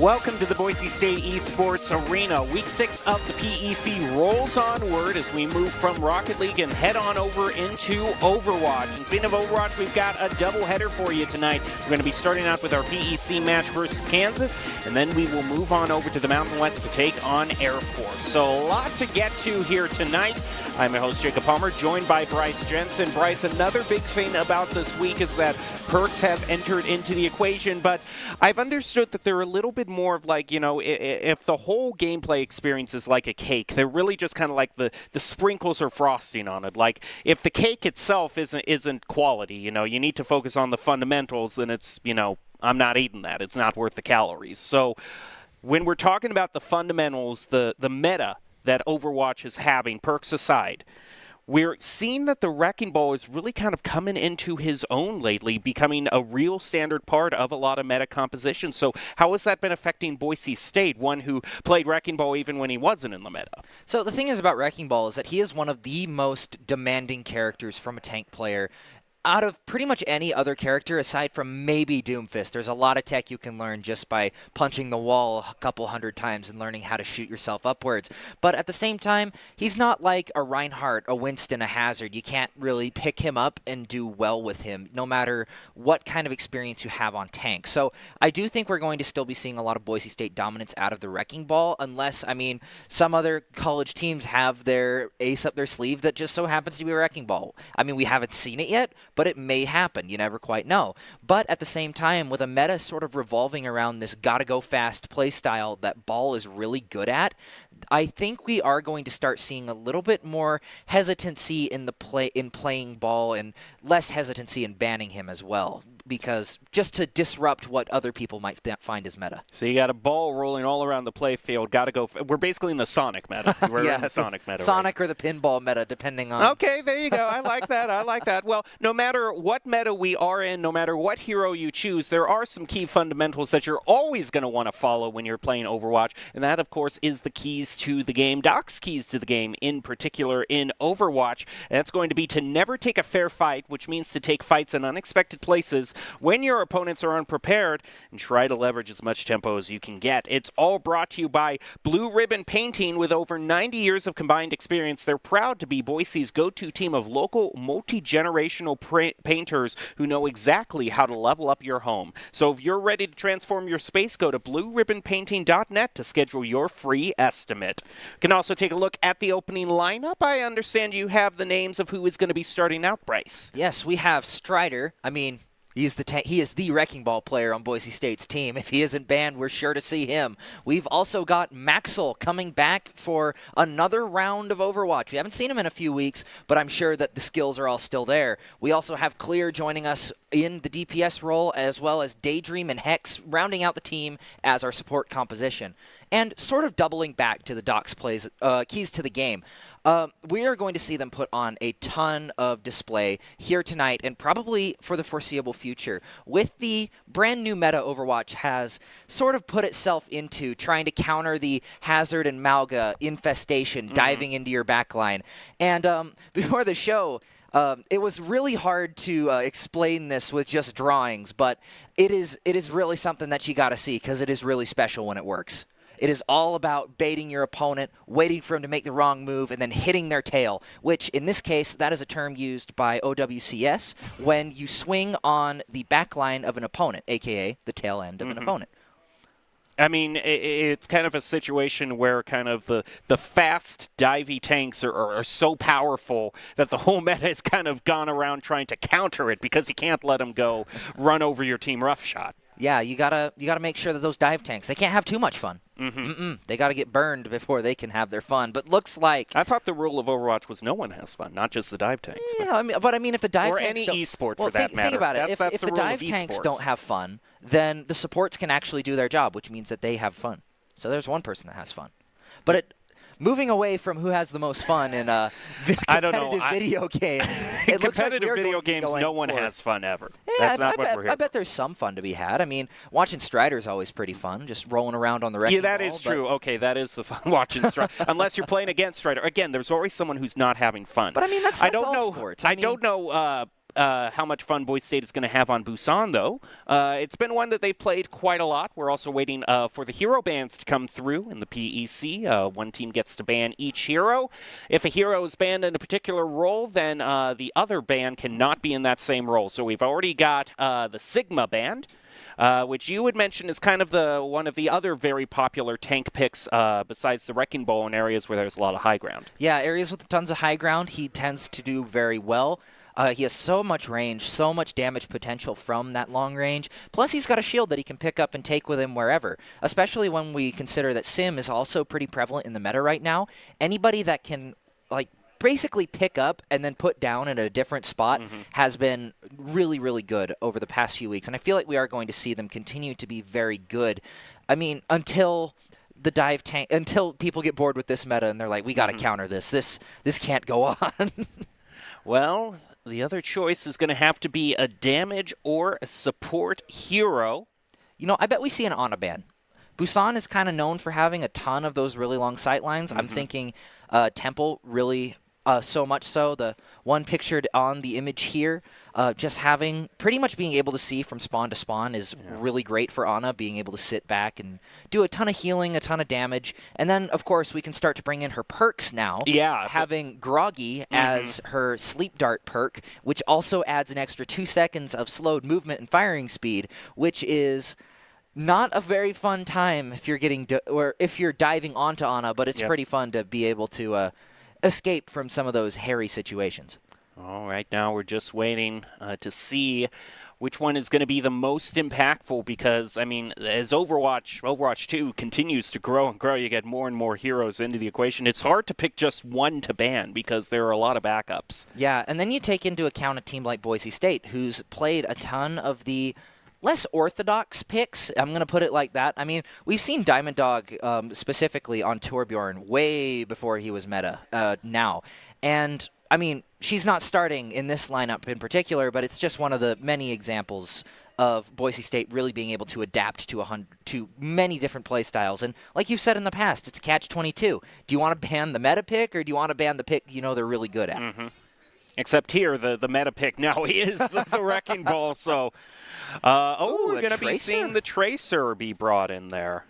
Welcome to the Boise State Esports Arena. Week 6 of the PEC rolls onward as we move from Rocket League and head on over into Overwatch. And speaking of Overwatch, we've got a doubleheader for you tonight. We're going to be starting out with our PEC match versus Kansas, and then we will move on over to the Mountain West to take on Air Force. So a lot to get to here tonight. I'm your host, Jacob Palmer, joined by Bryce Jensen. Bryce, another big thing about this week is that perks have entered into the equation, but I've understood that they're a little bit more of like, you know, if the whole gameplay experience is like a cake, they're really just kind of like the sprinkles or frosting on it. Like, if the cake itself isn't quality, you know, you need to focus on the fundamentals, then it's, you know, I'm not eating that. It's not worth the calories. So when we're talking about the fundamentals, the meta that Overwatch is having, perks aside, we're seeing that the Wrecking Ball is really kind of coming into his own lately, becoming a real standard part of a lot of meta composition. So how has that been affecting Boise State, one who played Wrecking Ball even when he wasn't in the meta? So the thing is about Wrecking Ball is that he is one of the most demanding characters from a tank player out of pretty much any other character aside from maybe Doomfist. There's a lot of tech you can learn just by punching the wall a couple hundred times and learning how to shoot yourself upwards. But at the same time, he's not like a Reinhardt, a Winston, a Hazard. You can't really pick him up and do well with him, no matter what kind of experience you have on tank. So I do think we're going to still be seeing a lot of Boise State dominance out of the Wrecking Ball, unless, I mean, some other college teams have their ace up their sleeve that just so happens to be a Wrecking Ball. I mean, we haven't seen it yet, but it may happen. You never quite know. But at the same time, with a meta sort of revolving around this gotta-go-fast play style that Ball is really good at, I think we are going to start seeing a little bit more hesitancy in playing Ball and less hesitancy in banning him as well, because just to disrupt what other people might find as meta. So you got a Ball rolling all around the play field. Got to go. We're basically in the Sonic meta. We're in the Sonic meta. Sonic right? Or the pinball meta, depending on. Okay, there you go. I like that. I like that. Well, no matter what meta we are in, no matter what hero you choose, there are some key fundamentals that you're always going to want to follow when you're playing Overwatch, and that, of course, is the keys to the game. Doc's keys to the game, in particular, in Overwatch. And that's going to be to never take a fair fight, which means to take fights in unexpected places when your opponents are unprepared, and try to leverage as much tempo as you can get. It's all brought to you by Blue Ribbon Painting. With over 90 years of combined experience, they're proud to be Boise's go-to team of local, multi-generational painters who know exactly how to level up your home. So if you're ready to transform your space, go to blueribbonpainting.net to schedule your free estimate. You can also take a look at the opening lineup. I understand you have the names of who is going to be starting out, Bryce. Yes, we have Strider. I mean, he is the Wrecking Ball player on Boise State's team. If he isn't banned, we're sure to see him. We've also got Maxwell coming back for another round of Overwatch. We haven't seen him in a few weeks, but I'm sure that the skills are all still there. We also have Clear joining us in the DPS role, as well as Daydream and Hex rounding out the team as our support composition. And sort of doubling back to the Doc's plays, keys to the game. We are going to see them put on a ton of display here tonight and probably for the foreseeable future. With the brand new meta Overwatch has sort of put itself into trying to counter the Hazard and Malga infestation diving into your backline. And before the show, it was really hard to explain this with just drawings, but it is really something that you got to see because it is really special when it works. It is all about baiting your opponent, waiting for him to make the wrong move, and then hitting their tail, which in this case, that is a term used by OWCS when you swing on the back line of an opponent, a.k.a. the tail end of an opponent. I mean, it's kind of a situation where kind of the fast, divey tanks are so powerful that the whole meta has kind of gone around trying to counter it because you can't let them go run over your team roughshot. Yeah, you gotta make sure that those dive tanks, they can't have too much fun. They got to get burned before they can have their fun. But looks like I thought the rule of Overwatch was no one has fun, not just the dive tanks. Yeah, I mean, if the dive or tanks any esport well, for that matter. Think about it. That's if the the rule dive of tanks esports. don't have fun, then the supports can actually do their job, which means that they have fun. So there's one person that has fun. But moving away from who has the most fun in competitive video games. In competitive video games, no one has fun ever. Yeah, That's not what we're here I bet there's some fun to be had. I mean, watching Strider is always pretty fun, just rolling around on the wrecking ball. Yeah, that ball, is true. Okay, that is the fun watching Strider. Unless you're playing against Strider. Again, there's always someone who's not having fun. But I mean, that's all sports. I don't know how much fun Boise State is going to have on Busan, though. It's been one that they've played quite a lot. We're also waiting for the hero bans to come through in the PEC. One team gets to ban each hero. If a hero is banned in a particular role, then the other ban cannot be in that same role. So we've already got the Sigma banned, which you would mention is kind of one of the other very popular tank picks besides the Wrecking Ball in areas where there's a lot of high ground. Yeah, areas with tons of high ground, he tends to do very well. He has so much range, so much damage potential from that long range. Plus, he's got a shield that he can pick up and take with him wherever, especially when we consider that Sim is also pretty prevalent in the meta right now. Anybody that can, like, basically pick up and then put down in a different spot has been really, really good over the past few weeks. And I feel like we are going to see them continue to be very good. I mean, until the dive tank, until people get bored with this meta and they're like, we got to counter this. This can't go on. Well, the other choice is going to have to be a damage or a support hero. You know, I bet we see an Ana ban. Busan is kind of known for having a ton of those really long sight lines. I'm thinking Temple really... so much so, the one pictured on the image here, just having pretty much being able to see from spawn to spawn is really great for Ana, being able to sit back and do a ton of healing, a ton of damage. And then, of course, we can start to bring in her perks now. Yeah. Having Groggy as her sleep dart perk, which also adds an extra 2 seconds of slowed movement and firing speed, which is... not a very fun time if you're or if you're diving onto Ana, but it's pretty fun to be able to escape from some of those hairy situations. All right, now we're just waiting to see which one is going to be the most impactful because, I mean, as Overwatch 2 continues to grow and grow, you get more and more heroes into the equation. It's hard to pick just one to ban because there are a lot of backups. Yeah, and then you take into account a team like Boise State, who's played a ton of the less orthodox picks. I'm going to put it like that. I mean, we've seen Diamond Dog specifically on Torbjorn way before he was meta now. And, I mean, she's not starting in this lineup in particular, but it's just one of the many examples of Boise State really being able to adapt to many different play styles. And like you've said in the past, it's catch-22. Do you want to ban the meta pick, or do you want to ban the pick you know they're really good at? Except here, the meta pick now is the Wrecking Ball. So, we're going to be seeing the Tracer be brought in there.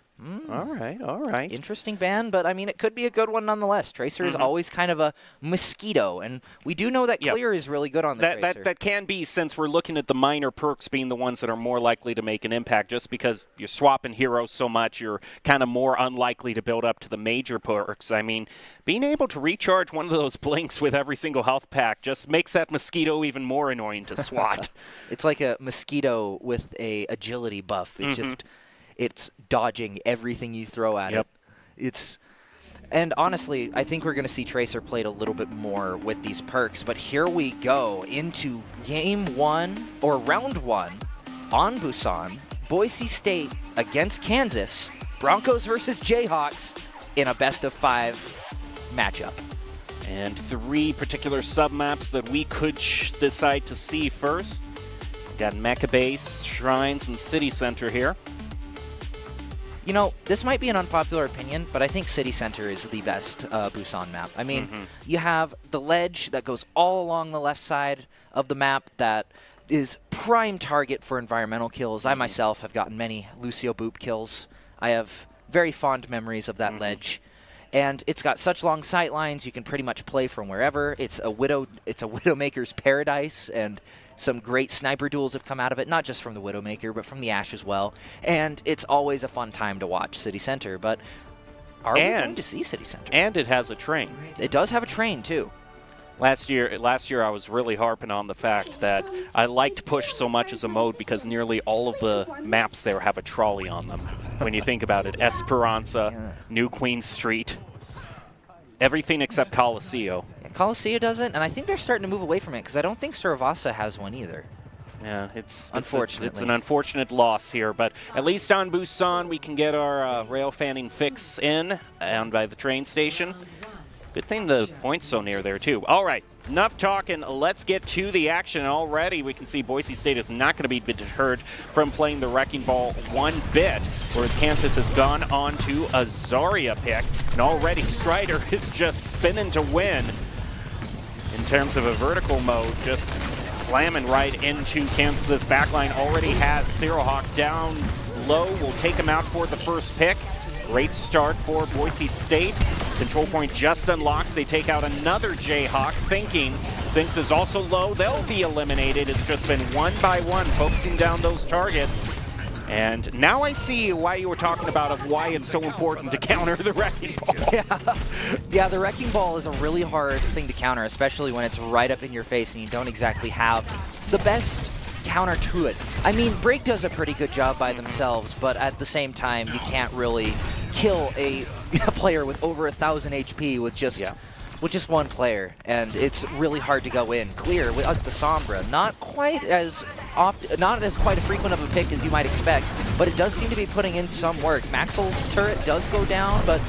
All right, all right. Interesting ban, but I mean, it could be a good one nonetheless. Tracer is always kind of a mosquito, and we do know that Clear is really good on the Tracer. That can be, since we're looking at the minor perks being the ones that are more likely to make an impact. Just because you're swapping heroes so much, you're kind of more unlikely to build up to the major perks. I mean, being able to recharge one of those blinks with every single health pack just makes that mosquito even more annoying to swat. It's like a mosquito with a agility buff. It just... it's dodging everything you throw at it. And honestly, I think we're going to see Tracer played a little bit more with these perks. But here we go into game one, or round one, on Busan. Boise State against Kansas. Broncos versus Jayhawks in a best-of-5 matchup. And 3 particular sub-maps that we could decide to see first. We've got Mecha Base, Shrines, and City Center here. You know, this might be an unpopular opinion, but I think City Center is the best Busan map. I mean, you have the ledge that goes all along the left side of the map that is prime target for environmental kills. I myself have gotten many Lucio Boop kills. I have very fond memories of that ledge. And it's got such long sight lines, you can pretty much play from wherever. It's a Widowmaker's paradise, and some great sniper duels have come out of it, not just from the Widowmaker, but from the Ashe as well. And it's always a fun time to watch City Center, but are we going to see City Center? And it has a train. It does have a train, too. Last year I was really harping on the fact that I liked Push so much as a mode because nearly all of the maps there have a trolley on them. When you think about it, Esperanza, New Queen Street, everything except Coliseo. Yeah, Coliseo doesn't, and I think they're starting to move away from it because I don't think Saravasa has one either. Yeah, it's unfortunately an unfortunate loss here, but at least on Busan we can get our rail fanning fix in down by the train station. Good thing the point's so near there, too. All right, enough talking. Let's get to the action. Already we can see Boise State is not going to be deterred from playing the Wrecking Ball one bit, whereas Kansas has gone on to a Zarya pick, and already Strider is just spinning to win in terms of a vertical mode, just slamming right into Kansas' backline. Already has Cyril Hawk down low. Will take him out for the first pick. Great start for Boise State. This control point just unlocks. They take out another Jayhawk, thinking Sinks is also low. They'll be eliminated. It's just been one by one, focusing down those targets. And now I see why you were talking about of why it's so important to counter the Wrecking Ball. Yeah, the Wrecking Ball is a really hard thing to counter, especially when it's right up in your face and you don't exactly have the best counter to it. I mean, Break does a pretty good job by themselves, but at the same time, you can't really kill a player with over 1,000 HP with just one player, and it's really hard to go in. Clear with the Sombra, not quite as quite a frequent of a pick as you might expect, but it does seem to be putting in some work. Maxwell's turret does go down, but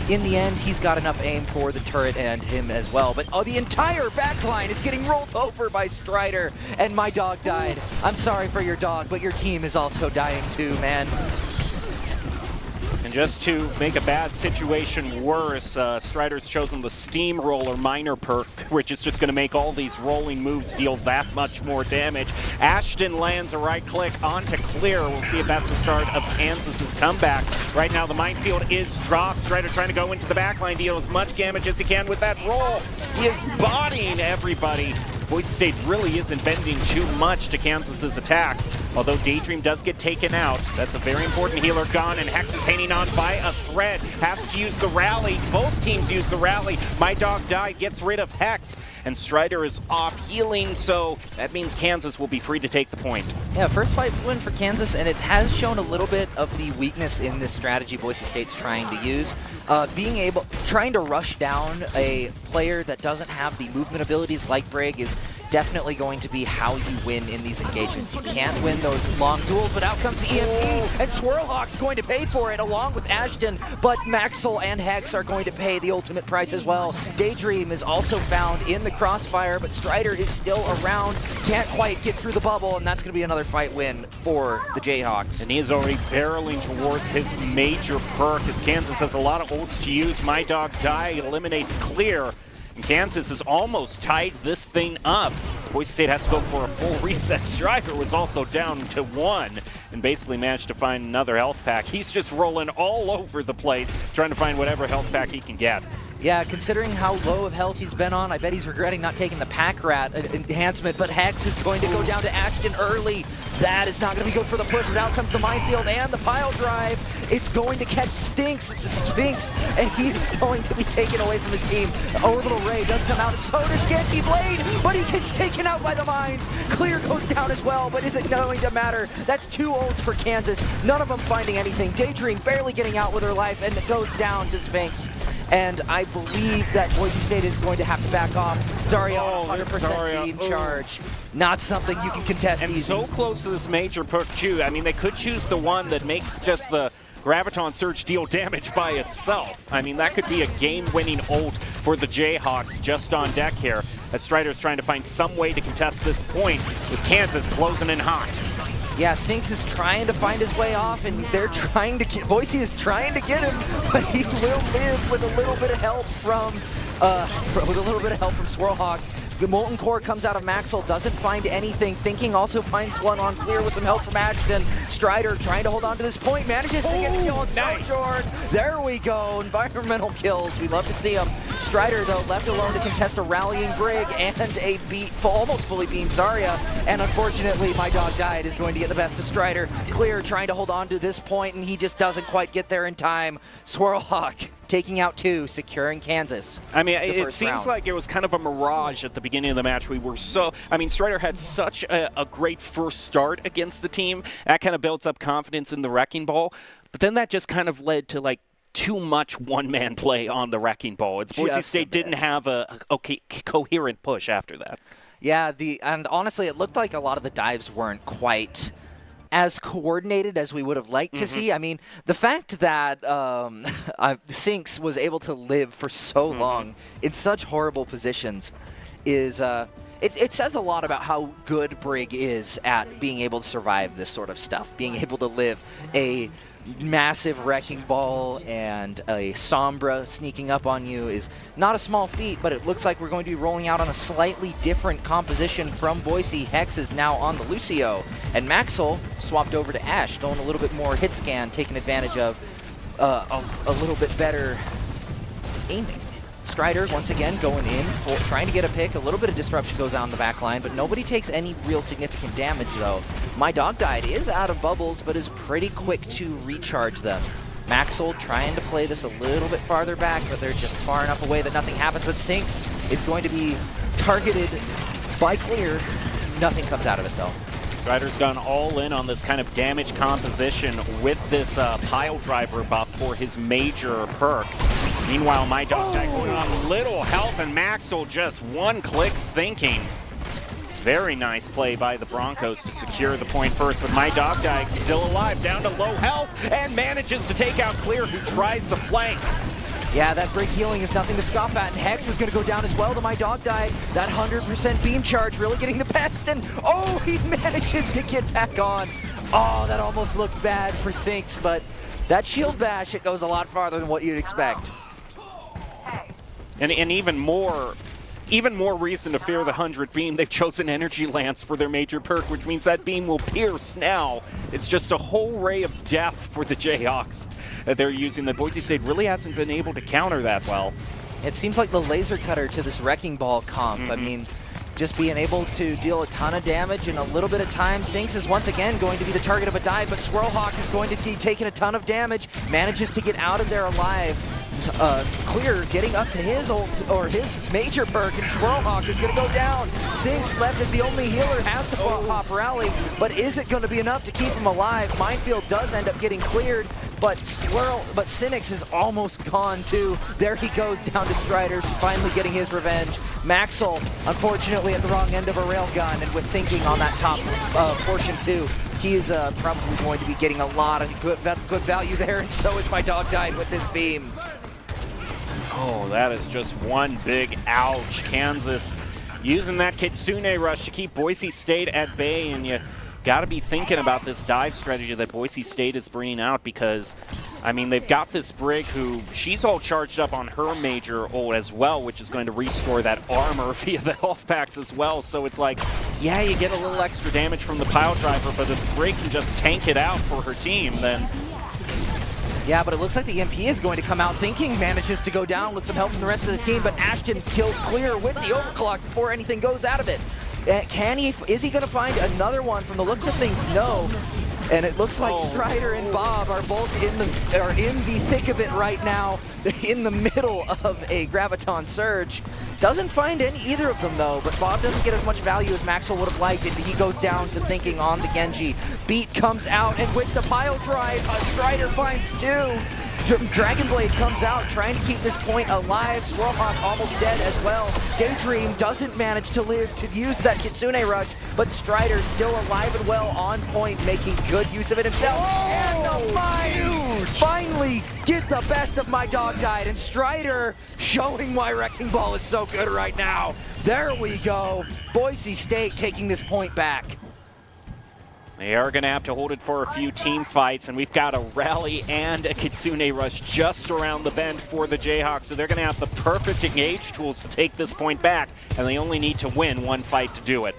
in the end, he's got enough aim for the turret and him as well. But the entire backline is getting rolled over by Strider, and my dog died. I'm sorry for your dog, but your team is also dying too, man. And just to make a bad situation worse, Strider's chosen the Steamroller minor perk, which is just going to make all these rolling moves deal that much more damage. Ashton lands a right click onto Clear. We'll see if that's the start of Kansas's comeback. Right now the minefield is dropped. Strider trying to go into the backline, deal as much damage as he can with that roll. He is bodying everybody. Boise State really isn't bending too much to Kansas's attacks, although Daydream does get taken out. That's a very important healer gone, and Hex is hanging on by a thread. Has to use the rally. Both teams use the rally. My Dog died, gets rid of Hex, and Strider is off healing, so that means Kansas will be free to take the point. Yeah, first fight win for Kansas, and it has shown a little bit of the weakness in this strategy Boise State's trying to use. Trying to rush down a player that doesn't have the movement abilities like Brig is definitely going to be how you win in these engagements. You can't win those long duels, but out comes the EMP, and Swirlhawk's going to pay for it along with Ashton, but Maxwell and Hex are going to pay the ultimate price as well. Daydream is also found in the crossfire, but Strider is still around, can't quite get through the bubble, and that's going to be another fight win for the Jayhawks. And he is already barreling towards his major perk as Kansas has a lot of ults to use. My Dog Die eliminates Clear. And Kansas has almost tied this thing up. As Boise State has to go for a full reset. Strider was also down to 1 and basically managed to find another health pack. He's just rolling all over the place, trying to find whatever health pack he can get. Yeah, considering how low of health he's been on, I bet he's regretting not taking the Pack Rat enhancement, but Hex is going to go down to Ashton early. That is not going to be good for the push, but out comes the minefield and the pile drive. It's going to catch Sphinx, and he's going to be taken away from his team. Orbital Ray does come out, and so does Genki Blade, but he gets taken out by the mines. Clear goes down as well, but is it going to matter? That's 2 ults for Kansas, none of them finding anything. Daydream barely getting out with her life, and it goes down to Sphinx. And I believe that Boise State is going to have to back off. Zarya on 100% beam charge. Not something you can contest and easy. So close to this major perk too. I mean, they could choose the one that makes just the Graviton Surge deal damage by itself. I mean, that could be a game-winning ult for the Jayhawks just on deck here, as Strider's trying to find some way to contest this point with Kansas closing in hot. Yeah, Sinks is trying to find his way off, and they're trying to get, Boise is trying to get him, but he will live with a little bit of help from Swirlhawk. The Molten Core comes out of Maxwell, doesn't find anything. Thinking also finds one on Clear with some help from Ashton. Strider trying to hold on to this point, manages to get the kill on Sojourn. There we go, environmental kills. We love to see them. Strider, though, left alone to contest a rallying Brig and a almost fully beamed Zarya. And unfortunately, My Dog Died is going to get the best of Strider. Clear trying to hold on to this point, and he just doesn't quite get there in time. Swirlhawk taking out 2, securing Kansas. I mean, it seems like it was kind of a mirage at the beginning of the match. Strider had such a great first start against the team. That kind of builds up confidence in the Wrecking Ball. But then that just kind of led to, like, too much one-man play on the Wrecking Ball. It's Boise State didn't have a coherent push after that. Yeah, and honestly, it looked like a lot of the dives weren't quite as coordinated as we would have liked to see. I mean, the fact that Sinks was able to live for so long in such horrible positions is it says a lot about how good Brig is at being able to survive this sort of stuff, being able to live a massive Wrecking Ball and a Sombra sneaking up on you is not a small feat, but it looks like we're going to be rolling out on a slightly different composition from Boise. Hex is now on the Lucio, and Maxwell swapped over to Ash, throwing a little bit more hit scan, taking advantage of a little bit better aiming. Strider once again going in, trying to get a pick. A little bit of disruption goes out on the back line, but nobody takes any real significant damage though. My Dog Died is out of bubbles, but is pretty quick to recharge them. Maxwell trying to play this a little bit farther back, but they're just far enough away that nothing happens. But Sinks is going to be targeted by Clear. Nothing comes out of it though. Strider's gone all in on this kind of damage composition with this pile driver buff for his major perk. Meanwhile, My Dog Died going on little health, and Maxwell just one clicks thinking. Very nice play by the Broncos to secure the point first, but My Dog Died still alive, down to low health, and manages to take out Clear, who tries the flank. Yeah, that break healing is nothing to scoff at, and Hex is going to go down as well to My Dog Died. That 100% beam charge really getting the best, and oh, he manages to get back on. Oh, that almost looked bad for Sinks, but that shield bash, it goes a lot farther than what you'd expect. And even more reason to fear the 100 beam. They've chosen Energy Lance for their major perk, which means that beam will pierce now. It's just a whole ray of death for the Jayhawks that they're using. The Boise State really hasn't been able to counter that well. It seems like the laser cutter to this Wrecking Ball comp. I mean, just being able to deal a ton of damage in a little bit of time. Sinks is once again going to be the target of a dive, but Swirlhawk is going to be taking a ton of damage, manages to get out of there alive. Clear getting up to his ult, or his major perk, and Swirlhawk is going to go down. Sinks left as the only healer, has to pop rally, but is it going to be enough to keep him alive? Minefield does end up getting cleared, but Cynics is almost gone too. There he goes down to Strider, finally getting his revenge. Maxwell, unfortunately, at the wrong end of a railgun, and with thinking on that top portion too. He is probably going to be getting a lot of good value there, and so is My Dog Died with this beam. Oh, that is just one big ouch. Kansas using that Kitsune rush to keep Boise State at bay, and you got to be thinking about this dive strategy that Boise State is bringing out, because, I mean, they've got this Brig who, she's all charged up on her major ult as well, which is going to restore that armor via the health packs as well. So it's like, yeah, you get a little extra damage from the pile driver, but if the Brig can just tank it out for her team, then... Yeah, but it looks like the MP is going to come out thinking, manages to go down with some help from the rest of the team, but Ashton kills Clear with the overclock before anything goes out of it. Is he going to find another one? From the looks of things, no. And it looks like Strider and Bob are both in the thick of it right now, in the middle of a Graviton Surge. Doesn't find either of them though, but Bob doesn't get as much value as Maxwell would have liked, and he goes down to thinking on the Genji. Beat comes out, and with the pile drive, Strider finds two. Dragon Blade comes out, trying to keep this point alive. Swirlhawk almost dead as well. Daydream doesn't manage to live to use that Kitsune rush, but Strider's still alive and well on point, making good use of it himself. And the fight! Finally get the best of My Dog Died, and Strider showing why Wrecking Ball is so good right now. There we go. Boise State taking this point back. They are going to have to hold it for a few team fights, and we've got a rally and a Kitsune rush just around the bend for the Jayhawks, so they're going to have the perfect engage tools to take this point back, and they only need to win one fight to do it.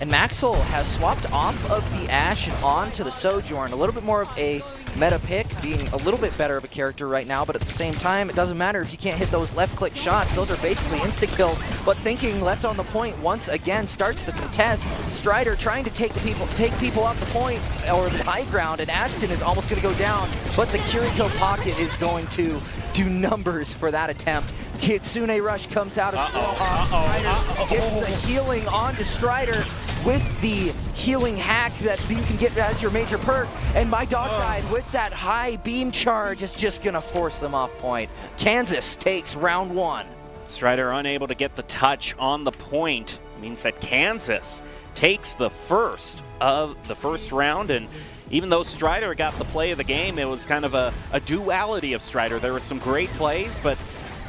And Maxwell has swapped off of the Ashe and on to the Sojourn, a little bit more of a meta pick, being a little bit better of a character right now, but at the same time, it doesn't matter if you can't hit those left-click shots. Those are basically insta-kills, but thinking left on the point once again starts the contest. Strider trying to take people off the point, or the high ground, and Ashton is almost going to go down, but the Kiriko pocket is going to do numbers for that attempt. Kitsune Rush comes out of Strider, gets the healing onto Strider with the healing hack that you can get as your major perk, and My Dog Died with that high beam charge is just going to force them off point. Kansas takes round one. Strider unable to get the touch on the point means that Kansas takes the first of the first round, and even though Strider got the play of the game, it was kind of a duality of Strider. There were some great plays, but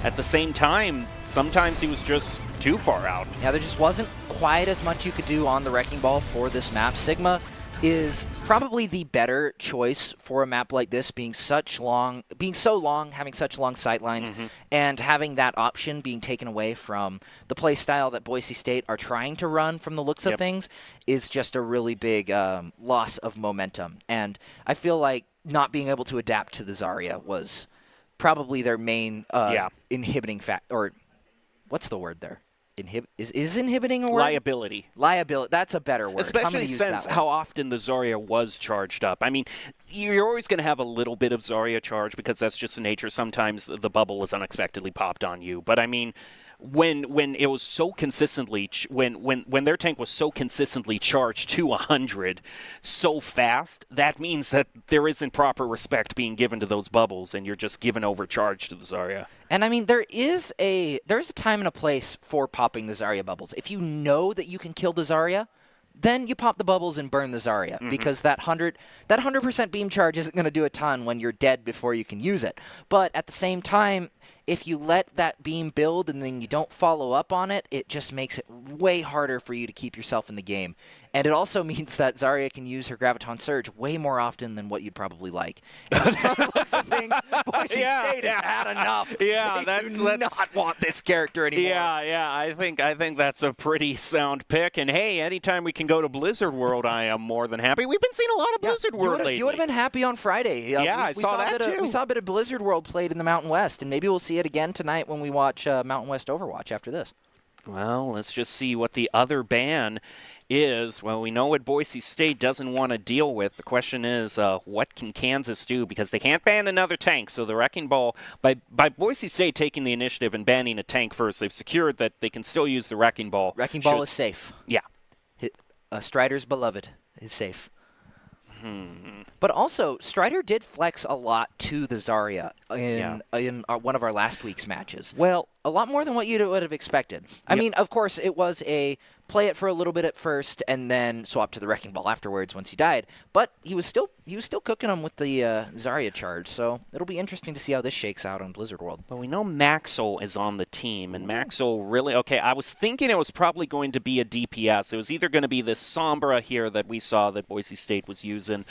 at the same time, sometimes he was just too far out. Yeah, there just wasn't quite as much you could do on the Wrecking Ball for this map. Sigma is probably the better choice for a map like this, being so long, having such long sight lines, and having that option being taken away from the play style that Boise State are trying to run from the looks of things is just a really big loss of momentum. And I feel like not being able to adapt to the Zarya was probably their main inhibiting factor. Or what's the word there? Is inhibiting a word? Liability. Liability. That's a better word. Especially since how often the Zarya was charged up. I mean, you're always going to have a little bit of Zarya charge because that's just the nature. Sometimes the bubble is unexpectedly popped on you. But I mean, when it was so consistently, when their tank was so consistently charged to 100 so fast, that means that there isn't proper respect being given to those bubbles, and you're just giving overcharge to the Zarya. And I mean, there's a time and a place for popping the Zarya bubbles. If you know that you can kill the Zarya, then you pop the bubbles and burn the Zarya, because that 100% beam charge isn't going to do a ton when you're dead before you can use it. But at the same time, if you let that beam build and then you don't follow up on it, it just makes it way harder for you to keep yourself in the game. And it also means that Zarya can use her Graviton Surge way more often than what you'd probably like. And from the looks of things, Boise State has had enough. Yeah, they do not want this character anymore. Yeah. I think that's a pretty sound pick. And hey, anytime we can go to Blizzard World, I am more than happy. We've been seeing a lot of Blizzard World lately. You would have been happy on Friday. I saw that too. We saw a bit of Blizzard World played in the Mountain West, and maybe we'll see it again tonight when we watch Mountain West Overwatch after this. Well, let's just see what the other ban is. Well, we know what Boise State doesn't want to deal with. The question is, what can Kansas do? Because they can't ban another tank. So the Wrecking Ball, by Boise State taking the initiative and banning a tank first, they've secured that they can still use the Wrecking Ball. Wrecking Ball is safe. Yeah. Strider's beloved is safe. But also, Strider did flex a lot to the Zarya in one of our last week's matches. Well, a lot more than what you would have expected. I mean, of course, it was a play it for a little bit at first and then swap to the Wrecking Ball afterwards once he died. But he was still cooking him with the Zarya charge, so it'll be interesting to see how this shakes out on Blizzard World. Well, we know Maxwell is on the team, and Maxwell really... Okay, I was thinking it was probably going to be a DPS. It was either going to be this Sombra here that we saw that Boise State was using,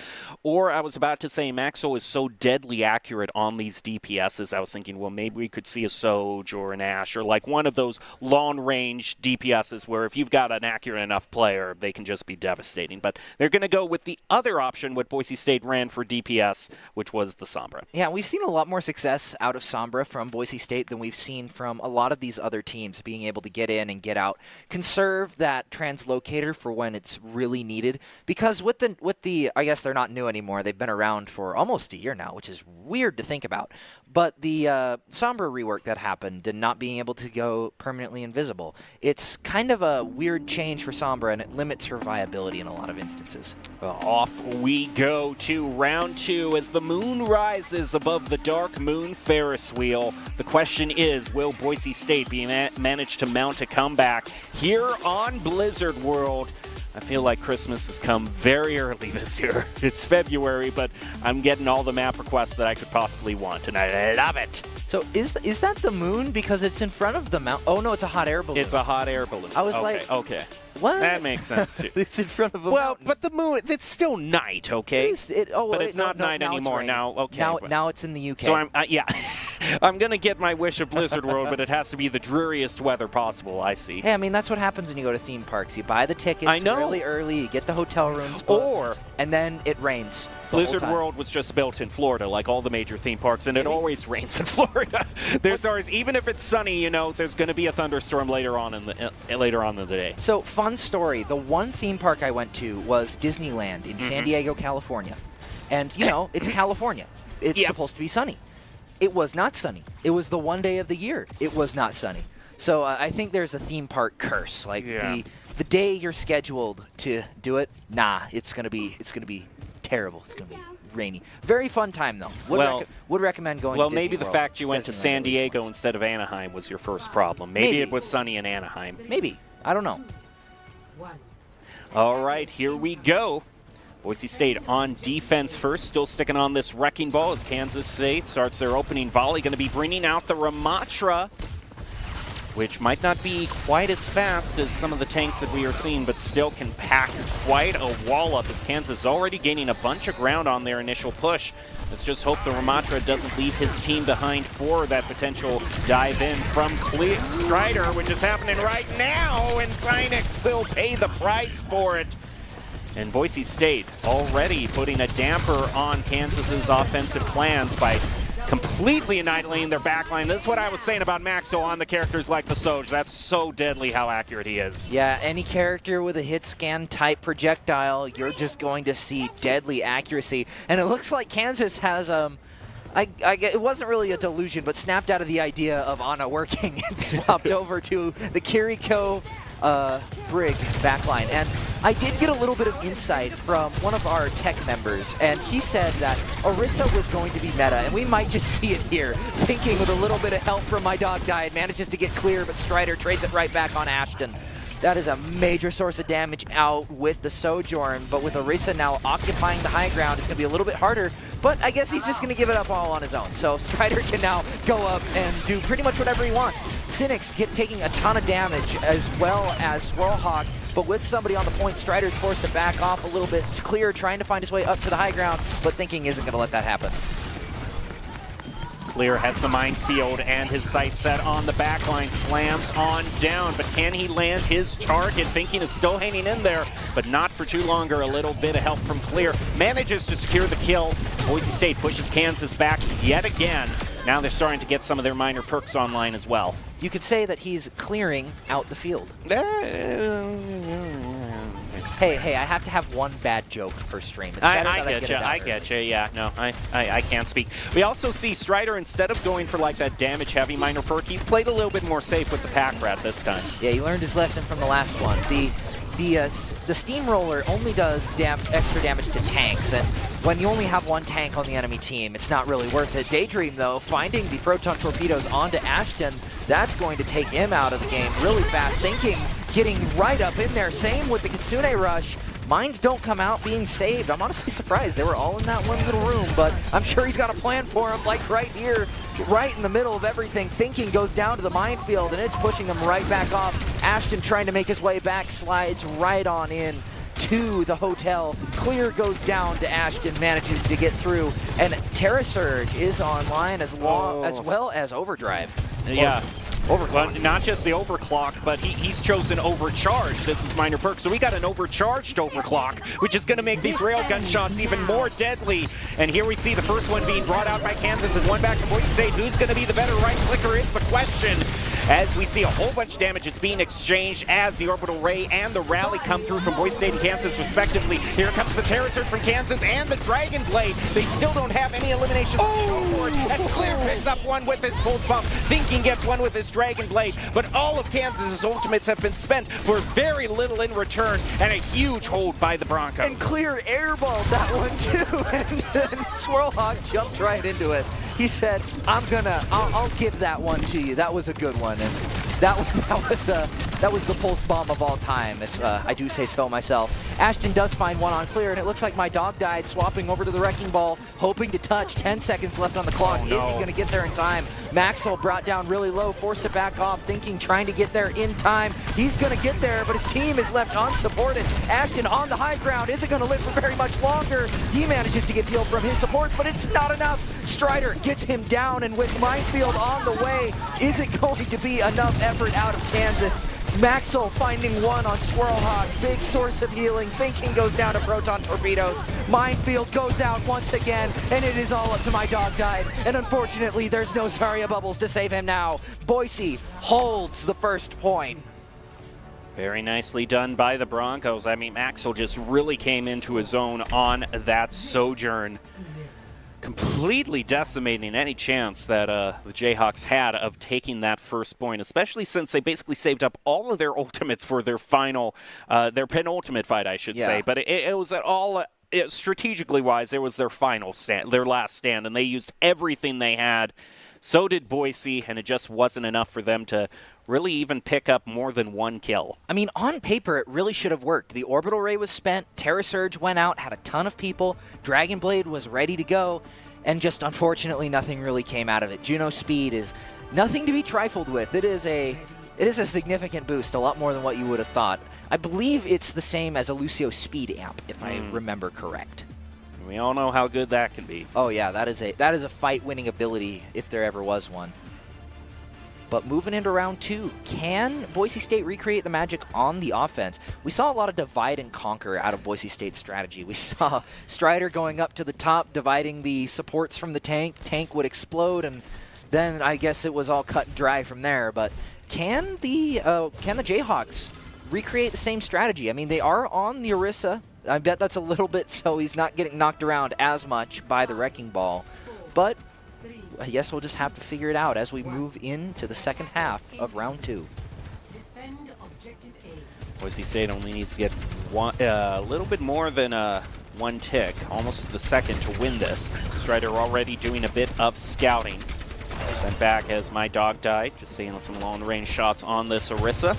or I was about to say Maxwell is so deadly accurate on these DPSs, I was thinking, well, maybe we could see a Soj or an Ashe, or like one of those long-range DPSs where if you've got an accurate enough player, they can just be devastating. But they're going to go with the other option, what Boise State ran for DPS, which was the Sombra. Yeah, we've seen a lot more success out of Sombra from Boise State than we've seen from a lot of these other teams, being able to get in and get out, conserve that translocator for when it's really needed. Because with the I guess they're not new anymore. They've been around for almost a year now, which is weird to think about. But the Sombra rework that happened and not being able to go permanently invisible, it's kind of a weird change for Sombra, and it limits her viability in a lot of instances. Well, off we go to round 2 as the moon rises above the dark moon Ferris wheel. The question is, will Boise State manage to mount a comeback here on Blizzard World? I feel like Christmas has come very early this year. It's February, but I'm getting all the map requests that I could possibly want, and I love it. So is that the moon because it's in front of the mountain? Oh, no, it's a hot air balloon. It's a hot air balloon. I was okay. What? That makes sense, too. It's in front of a Well, mountain. but the moon, it's still night, okay? But it's not night anymore now. Okay. Now it's in the UK. So I'm going to get my wish of Blizzard World, but it has to be the dreariest weather possible, I see. Hey, I mean, that's what happens when you go to theme parks. You buy the tickets really early, you get the hotel rooms booked, and then it rains. Blizzard World was just built in Florida, like all the major theme parks, and it always rains in Florida. There's always, even if it's sunny, there's going to be a thunderstorm later on in the day. So, fun story. The one theme park I went to was Disneyland in San Diego, California. And, it's California. It's supposed to be sunny. It was not sunny. It was the one day of the year. It was not sunny. So I think there's a theme park curse. Like the day you're scheduled to do it, it's gonna be terrible. It's gonna be rainy. Very fun time though. Would recommend going. Well, to maybe Disney the World. fact you went to San Diego instead of Anaheim was your first problem. Maybe it was sunny in Anaheim. Maybe. I don't know. All right, here we go. Boise State on defense first, still sticking on this Wrecking Ball as Kansas State starts their opening volley. Going to be bringing out the Ramatra. which might not be quite as fast as some of the tanks that we are seeing, but still can pack quite a wall up as Kansas is already gaining a bunch of ground on their initial push. Let's just hope the Ramatra doesn't leave his team behind for that potential dive in from Strider, which is happening right now, and Cynix will pay the price for it. And Boise State already putting a damper on Kansas's offensive plans by completely annihilating their backline. This is what I was saying about Maxo on the characters like the Soj. That's so deadly how accurate he is. Yeah, any character with a hit scan type projectile, you're just going to see deadly accuracy. And it looks like Kansas has it wasn't really a delusion, but snapped out of the idea of Ana working and swapped over to the Kiriko Brig backline. And I did get a little bit of insight from one of our tech members, and he said that Orisa was going to be meta, and we might just see it here. Thinking with a little bit of help from my dog died, manages to get clear, but Strider trades it right back on Ashton. That is a major source of damage out with the Sojourn, but with Orisa now occupying the high ground, it's going to be a little bit harder, but I guess he's just going to give it up all on his own. So Strider can now go up and do pretty much whatever he wants. Cynix taking a ton of damage, as well as Swirlhawk, but with somebody on the point, Strider's forced to back off a little bit clear, trying to find his way up to the high ground, but thinking isn't going to let that happen. Clear has the minefield and his sight set on the backline, slams on down, but can he land his target? Thinking is still hanging in there, but not for too longer. A little bit of help from Clear. Manages to secure the kill. Boise State pushes Kansas back yet again. Now they're starting to get some of their minor perks online as well. You could say that he's clearing out the field. Hey, I have to have one bad joke per stream. It's I get you. Yeah, no, I can't speak. We also see Strider, instead of going for like that damage-heavy minor perk, he's played a little bit more safe with the Pack Rat this time. Yeah, he learned his lesson from the last one. The Steamroller only does extra damage to tanks, and when you only have one tank on the enemy team, it's not really worth it. Daydream, though, finding the Proton Torpedoes onto Ashton, that's going to take him out of the game really fast. Thinking, getting right up in there. Same with the Kitsune Rush. Mines don't come out being saved. I'm honestly surprised. They were all in that one little room, but I'm sure he's got a plan for him, like right here, right in the middle of everything. Thinking goes down to the minefield, and it's pushing him right back off. Ashton trying to make his way back, slides right on in to the hotel. Clear goes down to Ashton, manages to get through, and Terra Surge is online as well as Overdrive. Yeah. Well, not just the overclock, but he's chosen overcharge. This is minor perk. So we got an overcharged overclock, which is going to make these railgun shots even more deadly. And here we see the first one being brought out by Kansas and one back to Boise State. Who's going to be the better right clicker is the question. As we see a whole bunch of damage, it's being exchanged as the Orbital Ray and the Rally come through from Boise State and Kansas, respectively. Here comes the Terror Surge from Kansas and the Dragon Blade. They still don't have any eliminations to show for it. As Clear picks up one with his Pulse Bump. Thinking gets one with his Dragon Blade. But all of Kansas's ultimates have been spent for very little in return, and a huge hold by the Broncos. And Clear airballed that one too, and then Swirlhawk jumped right into it. He said, I'll give that one to you. That was a good one. And that was the pulse bomb of all time, if I do say so myself. Ashton does find one on Clear, and it looks like my dog died, swapping over to the Wrecking Ball, hoping to touch. 10 seconds left on the clock. Oh, no. Is he going to get there in time? Maxwell brought down really low, forced to back off, thinking, trying to get there in time. He's going to get there, but his team is left unsupported. Ashton on the high ground isn't going to live for very much longer. He manages to get healed from his supports, but it's not enough. Strider gets him down, and with Minefield on the way, is it going to be enough effort out of Kansas? Maxwell finding one on Swirlhawk, big source of healing. Thinking goes down to Proton Torpedoes. Minefield goes out once again, and it is all up to my dog died. And unfortunately, there's no Zarya Bubbles to save him now. Boise holds the first point. Very nicely done by the Broncos. I mean, Maxwell just really came into his own on that Sojourn, completely decimating any chance that the Jayhawks had of taking that first point, especially since they basically saved up all of their ultimates for their final, their penultimate fight, I should say. But it was all, strategically wise, it was their final stand, their last stand, and they used everything they had. So did Boise, and it just wasn't enough for them to really even pick up more than one kill. I mean, on paper, it really should have worked. The Orbital Ray was spent, Terra Surge went out, had a ton of people, Dragon Blade was ready to go, and just unfortunately nothing really came out of it. Juno Speed is nothing to be trifled with. It is a It is a significant boost, a lot more than what you would have thought. I believe it's the same as a Lucio Speed amp, if I remember correct. We all know how good that can be. Oh yeah, that is a fight-winning ability if there ever was one. But moving into round 2, can Boise State recreate the magic on the offense? We saw a lot of divide and conquer out of Boise State's strategy. We saw Strider going up to the top, dividing the supports from the tank. Tank would explode, and then I guess it was all cut and dry from there. But can the Jayhawks recreate the same strategy? I mean, they are on the Orisa. I bet that's a little bit so he's not getting knocked around as much by the Wrecking Ball. But I guess we'll just have to figure it out as we move into the second half of round 2. Boise State only needs to get a little bit more than one tick, almost the second, to win this. Strider already doing a bit of scouting. Sent back as my dog died, just seeing some long-range shots on this Orisa.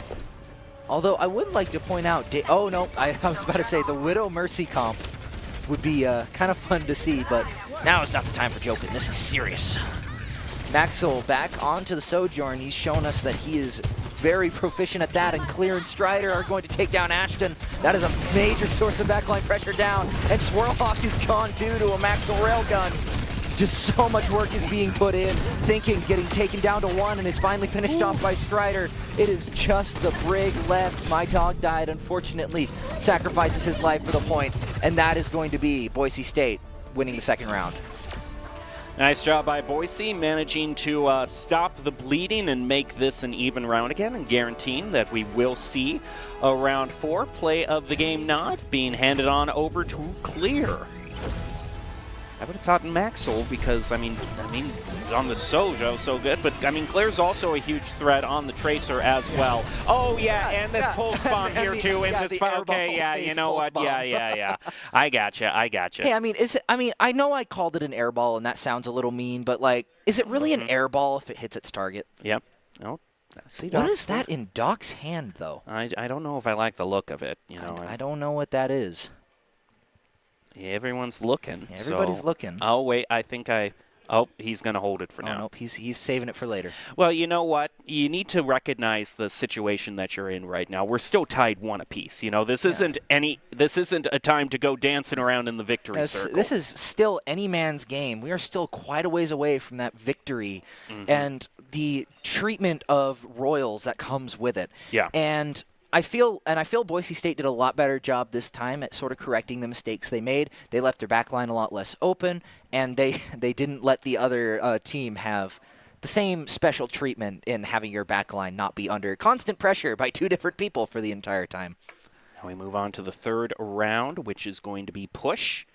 Although I would like to point out, oh no, I was about to say the Widow Mercy comp would be kind of fun to see, but now is not the time for joking. This is serious. Maxwell back onto the Sojourn. He's shown us that he is very proficient at that, and Clear and Strider are going to take down Ashton. That is a major source of backline pressure down, and Swirlhawk is gone too to a Maxwell railgun. Just so much work is being put in, thinking, getting taken down to 1, and is finally finished off by Strider. It is just the Brig left. My dog died, unfortunately, sacrifices his life for the point, and that is going to be Boise State winning the second round. Nice job by Boise, managing to stop the bleeding and make this an even round again, and guaranteeing that we will see a round 4 play of the game nod being handed on over to Clear. I would have thought Maxwell because, I mean, on the Sojo, so good. But, I mean, Claire's also a huge threat on the Tracer as well. Oh, yeah, and this pulse bomb here, too. In this okay, yeah, you know what? Bomb. Yeah. I gotcha. Hey, I know I called it an airball, and that sounds a little mean, but, like, is it really an airball if it hits its target? Yep. Oh, see, what is that in Doc's hand, though? I don't know if I like the look of it. You know, I don't know what that is. Everyone's looking. Everybody's looking. Oh, wait, oh, he's going to hold it for now. Nope, he's saving it for later. Well, you know what? You need to recognize the situation that you're in right now. We're still tied 1 apiece. You know, this isn't a time to go dancing around in the victory circle. This is still any man's game. We are still quite a ways away from that victory and the treatment of Royals that comes with it. Yeah. And I feel Boise State did a lot better job this time at sort of correcting the mistakes they made. They left their back line a lot less open, and they didn't let the other team have the same special treatment in having your back line not be under constant pressure by 2 different people for the entire time. Now we move on to the third round, which is going to be push.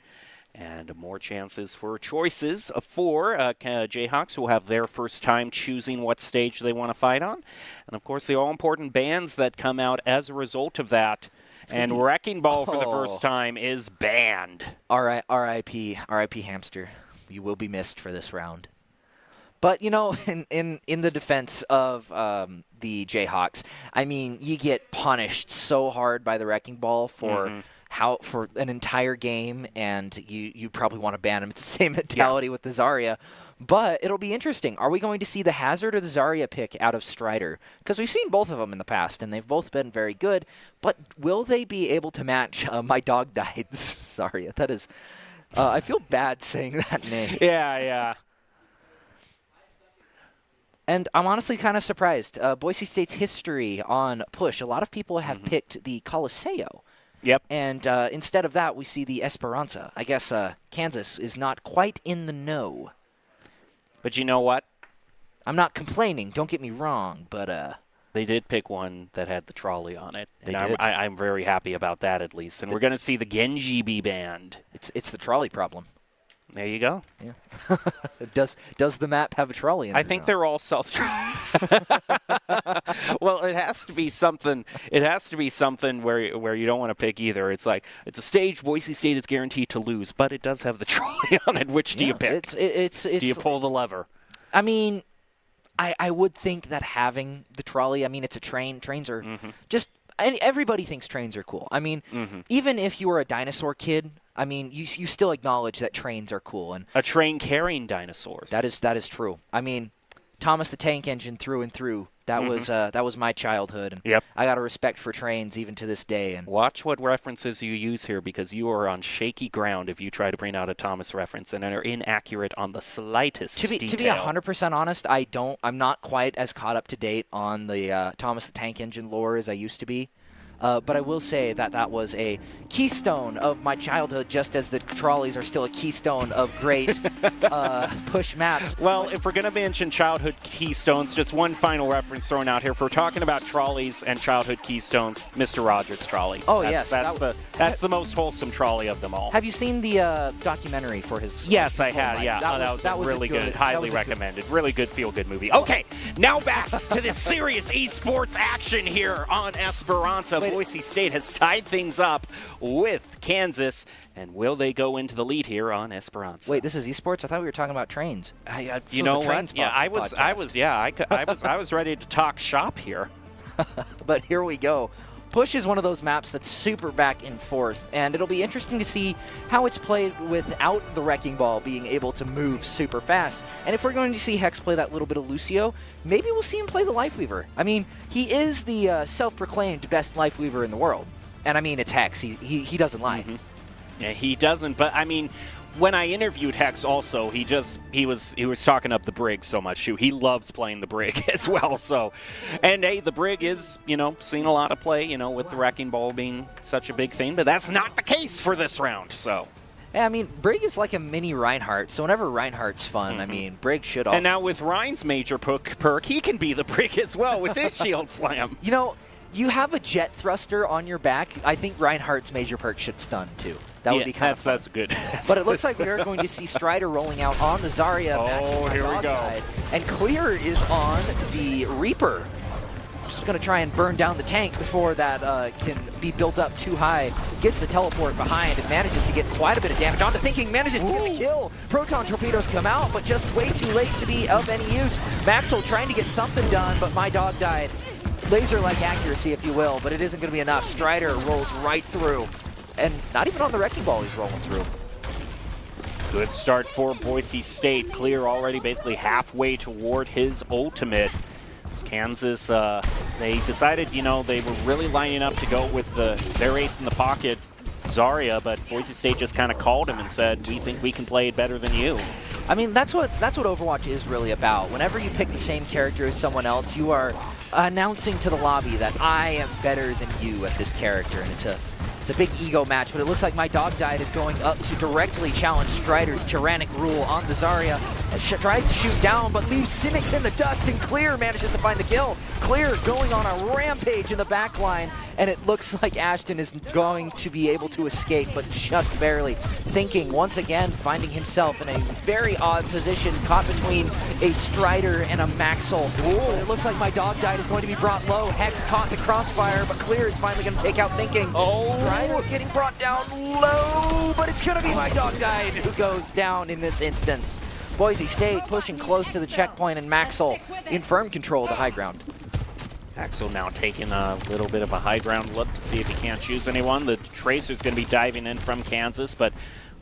And more chances for choices for Jayhawks, who will have their first time choosing what stage they want to fight on. And, of course, the all-important bans that come out as a result of that. And Wrecking Ball for the first time is banned. R.I.P. Hamster. You will be missed for this round. But, you know, in the defense of the Jayhawks, I mean, you get punished so hard by the Wrecking Ball for for an entire game, and you probably want to ban him. It's the same mentality with the Zarya. But it'll be interesting. Are we going to see the Hazard or the Zarya pick out of Strider? Because we've seen both of them in the past, and they've both been very good. But will they be able to match My Dog Died Zarya? That is, I feel bad saying that name. Yeah. And I'm honestly kind of surprised. Boise State's history on push, a lot of people have picked the Coliseo. Yep. And instead of that, we see the Esperanza. I guess Kansas is not quite in the know. But you know what? I'm not complaining. Don't get me wrong, but they did pick one that had the trolley on it. They and did. I'm very happy about that, at least. And we're going to see the Genji be banned. It's the trolley problem. There you go. Yeah. Does the map have a trolley in it? I think they're all self-trolley. Well, it has to be something. It has to be something where you don't want to pick either. It's like it's a stage Boise State is guaranteed to lose, but it does have the trolley on it. Which do you pick? Do you pull the lever? I mean, I would think that having the trolley. I mean, it's a train. Trains are just. And everybody thinks trains are cool. I mean, even if you were a dinosaur kid, I mean, you still acknowledge that trains are cool. And a train carrying dinosaurs. That is true. I mean, Thomas the Tank Engine through and through. That was my childhood. And I got a respect for trains even to this day. And watch what references you use here, because you are on shaky ground if you try to bring out a Thomas reference and are inaccurate on the slightest detail. To be 100% honest, I'm not quite as caught up to date on the Thomas the Tank Engine lore as I used to be. But I will say that was a keystone of my childhood, just as the trolleys are still a keystone of great push maps. Well, if we're going to mention childhood keystones, just one final reference thrown out here. If we're talking about trolleys and childhood keystones, Mr. Rogers' trolley. Oh, yes. That's the most wholesome trolley of them all. Have you seen the documentary for his... Yes, I had, yeah. That was really good. Highly recommended. Really good feel-good movie. Okay, now back to the serious esports action here on Esperanza. Boise State has tied things up with Kansas, and will they go into the lead here on Esperanza? Wait, this is esports? I thought we were talking about trains. You know what? Yeah, I was ready to talk shop here. But here we go. Push is one of those maps that's super back and forth, and it'll be interesting to see how it's played without the Wrecking Ball being able to move super fast. And if we're going to see Hex play that little bit of Lucio, maybe we'll see him play the Lifeweaver. I mean, he is the self-proclaimed best Lifeweaver in the world. And I mean, it's Hex. He doesn't lie. Mm-hmm. Yeah, he doesn't, but I mean, when I interviewed Hex also, he was talking up the Brig so much too. He loves playing the Brig as well. So, and hey, the Brig is, seeing a lot of play, with the Wrecking Ball being such a big thing, but that's not the case for this round. So, yeah, I mean, Brig is like a mini Reinhardt, so whenever Reinhardt's fun, I mean, Brig should also. And now with Rein's major perk, he can be the Brig as well with his shield slam. You have a jet thruster on your back. I think Reinhardt's major perk should stun too. That would be kind of fun. That's good. But it looks like we are going to see Strider rolling out on the Zarya. Oh, here we go. And Clear is on the Reaper. Just going to try and burn down the tank before that can be built up too high. Gets the teleport behind and manages to get quite a bit of damage onto Thinking. Manages to get the kill. Proton torpedoes come out, but just way too late to be of any use. Maxwell trying to get something done, but my dog died. Laser-like accuracy, if you will, but it isn't going to be enough. Strider rolls right through. And not even on the Wrecking Ball he's rolling through. Good start for Boise State. Clear already basically halfway toward his ultimate. As Kansas, they decided, they were really lining up to go with their ace in the pocket, Zarya, but Boise State just kind of called him and said, we think we can play it better than you. I mean, that's what Overwatch is really about. Whenever you pick the same character as someone else, you are announcing to the lobby that I am better than you at this character, and it's a big ego match, but it looks like My Dog Died is going up to directly challenge Strider's tyrannic rule on the Zarya. Tries to shoot down, but leaves Cynics in the dust, and Clear manages to find the kill. Clear going on a rampage in the back line, and it looks like Ashton is going to be able to escape, but just barely. Thinking, once again, finding himself in a very odd position, caught between a Strider and a Maxwell. It looks like My Dog Died is going to be brought low. Hex caught in the crossfire, but Clear is finally going to take out Thinking. Strider getting brought down low, but it's going to be My Dog Died who goes down in this instance. Boise State pushing close to the checkpoint, and Maxwell in firm control of the high ground. Maxwell now taking a little bit of a high ground look to see if he can't choose anyone. The Tracer's going to be diving in from Kansas, but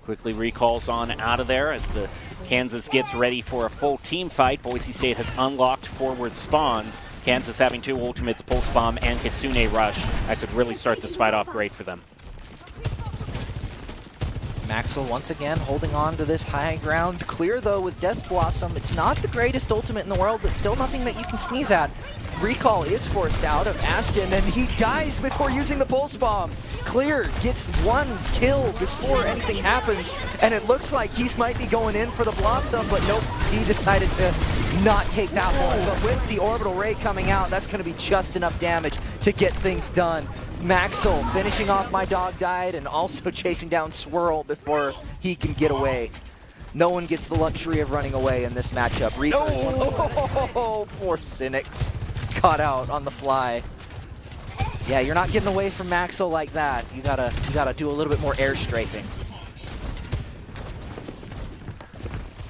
quickly recalls on out of there as the Kansas gets ready for a full team fight. Boise State has unlocked forward spawns. Kansas having 2 ultimates, Pulse Bomb and Kitsune Rush. That could really start this fight off great for them. Maxwell once again holding on to this high ground. Clear though with Death Blossom. It's not the greatest ultimate in the world, but still nothing that you can sneeze at. Recall is forced out of Ashton, and he dies before using the Pulse Bomb. Clear gets 1 kill before anything happens, and it looks like he might be going in for the Blossom, but nope, he decided to not take that one. But with the Orbital Ray coming out, that's going to be just enough damage to get things done. Maxwell finishing off My Dog Died and also chasing down Swirl before he can get away. No one gets the luxury of running away in this matchup. Reaper. Oh, poor Cynics. Caught out on the fly. Yeah, you're not getting away from Maxwell like that. You gotta do a little bit more air strafing.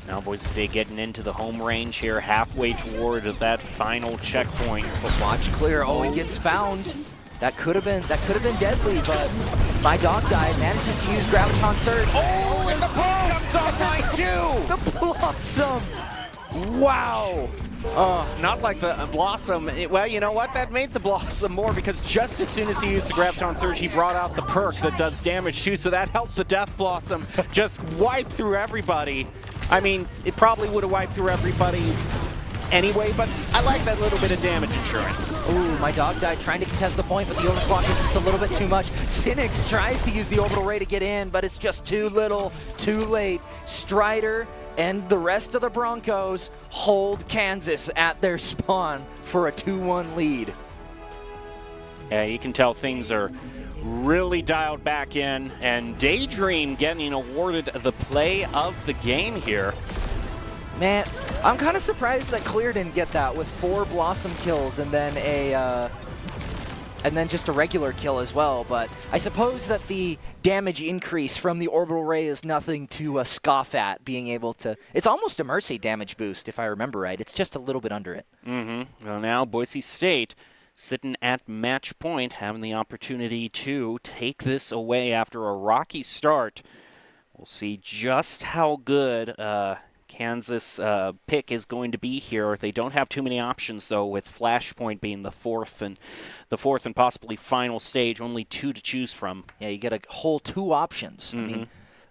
Now Boise State getting into the home range here, halfway toward that final checkpoint. But watch Clear. Oh, he gets found. That could have been deadly, but My Dog Died manages to use Graviton Surge. Oh, and the bomb comes online too! The Blossom! Wow! Oh, not like the Blossom. Well, you know what? That made the Blossom more because just as soon as he used the Graviton Surge, he brought out the perk that does damage too, so that helped the Death Blossom just wipe through everybody. I mean, it probably would have wiped through everybody anyway, but I like that little bit of damage insurance. Ooh, my dog died trying to contest the point, but the overclock is just a little bit too much. Cynics tries to use the orbital ray to get in, but it's just too little, too late. Strider and the rest of the Broncos hold Kansas at their spawn for a 2-1 lead. Yeah, you can tell things are really dialed back in, and Daydream getting awarded the play of the game here. Man, I'm kind of surprised that Clear didn't get that with 4 Blossom kills and then just a regular kill as well. But I suppose that the damage increase from the orbital ray is nothing to scoff at. Being able to, it's almost a Mercy damage boost if I remember right. It's just a little bit under it. Well, now Boise State sitting at match point, having the opportunity to take this away after a rocky start. We'll see just how good Kansas pick is going to be here. They don't have too many options though, with Flashpoint being the fourth and possibly final stage. Only 2 to choose from. Yeah, you get a whole 2 options. I mean,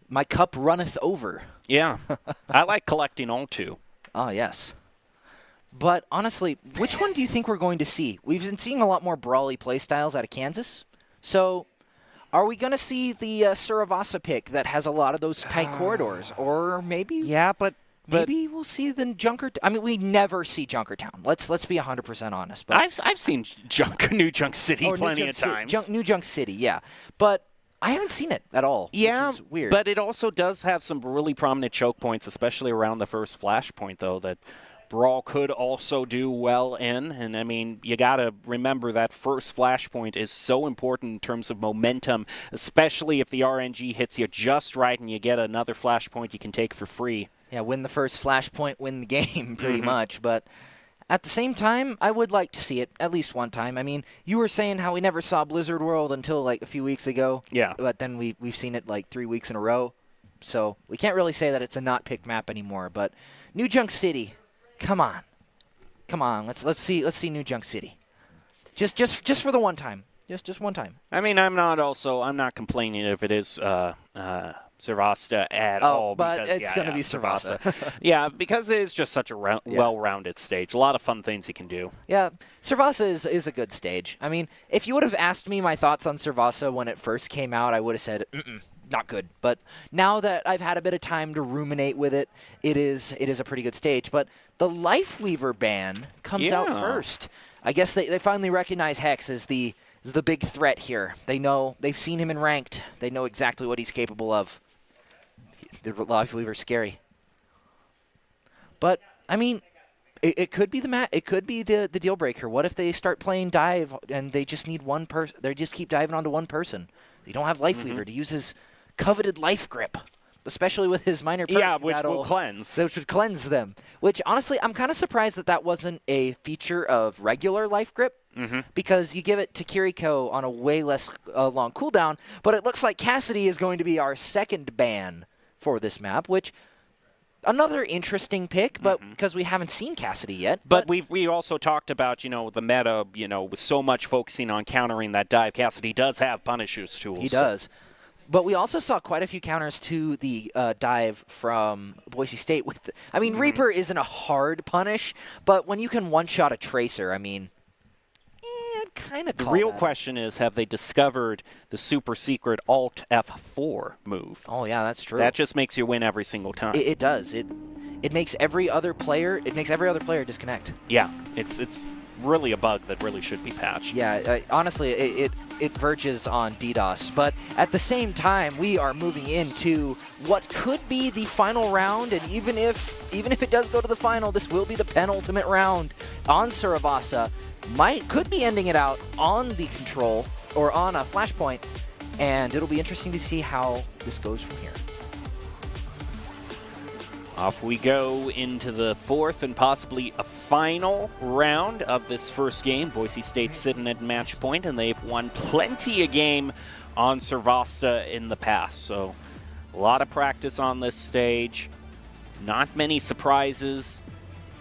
my cup runneth over. Yeah, I like collecting all 2. Oh yes. But honestly, which one do you think we're going to see? We've been seeing a lot more brawly playstyles out of Kansas. So are we going to see the Suravasa pick that has a lot of those tight corridors? Or maybe... Yeah, but maybe we'll see the Junker... I mean, we never see Junkertown. Let's be 100% honest. But I've seen New Junk City plenty of times. New Junk City, yeah. But I haven't seen it at all, yeah, which is weird. But it also does have some really prominent choke points, especially around the first Flashpoint, though, that Brawl could also do well in. And, I mean, you got to remember that first Flashpoint is so important in terms of momentum, especially if the RNG hits you just right and you get another Flashpoint you can take for free. Yeah, win the first Flashpoint, win the game, pretty much. But at the same time, I would like to see it at least one time. I mean, you were saying how we never saw Blizzard World until, like, a few weeks ago. Yeah. But then we've seen it, like, 3 weeks in a row. So we can't really say that it's a not-picked map anymore. But New Junk City... Come on. Let's see New Junk City. Just for the one time. Just one time. I mean, I'm not complaining if it is Servasta at all. But because, it's going to be Servasa. Yeah, because it is just such a well-rounded stage. A lot of fun things you can do. Yeah, Servasa is a good stage. I mean, if you would have asked me my thoughts on Servasa when it first came out, I would have said, not good. But now that I've had a bit of time to ruminate with it, it is a pretty good stage. But the Lifeweaver ban comes out first. I guess they finally recognize Hex as the big threat here. They've seen him in ranked. They know exactly what he's capable of. The Lifeweaver's scary. But I mean, it could be it could be the deal breaker. What if they start playing dive and they just need one person? They just keep diving onto one person. They don't have Lifeweaver to use his coveted life grip, especially with his minor perk. Yeah, which will cleanse. Which would cleanse them. Which, honestly, I'm kind of surprised that wasn't a feature of regular life grip, because you give it to Kiriko on a way less long cooldown, but it looks like Cassidy is going to be our second ban for this map, which... Another interesting pick, but because we haven't seen Cassidy yet. But we also talked about, the meta, with so much focusing on countering that dive. Cassidy does have Punisher's tools. He does. But we also saw quite a few counters to the dive from Boise State. Reaper isn't a hard punish, but when you can one-shot a Tracer, kind of the real question is, have they discovered the super secret Alt F4 move? Oh yeah, that's true. That just makes you win every single time. It does. It makes every other player disconnect. Yeah, it's really a bug that really should be patched. Yeah, honestly, it verges on DDoS. But at the same time, we are moving into what could be the final round, and even if it does go to the final, this will be the penultimate round on Suravasa. Could be ending it out on the control or on a Flashpoint, and it'll be interesting to see how this goes from here. Off we go into the fourth and possibly a final round of this first game. Boise State sitting at match point, and they've won plenty of game on Servasta in the past. So a lot of practice on this stage. Not many surprises.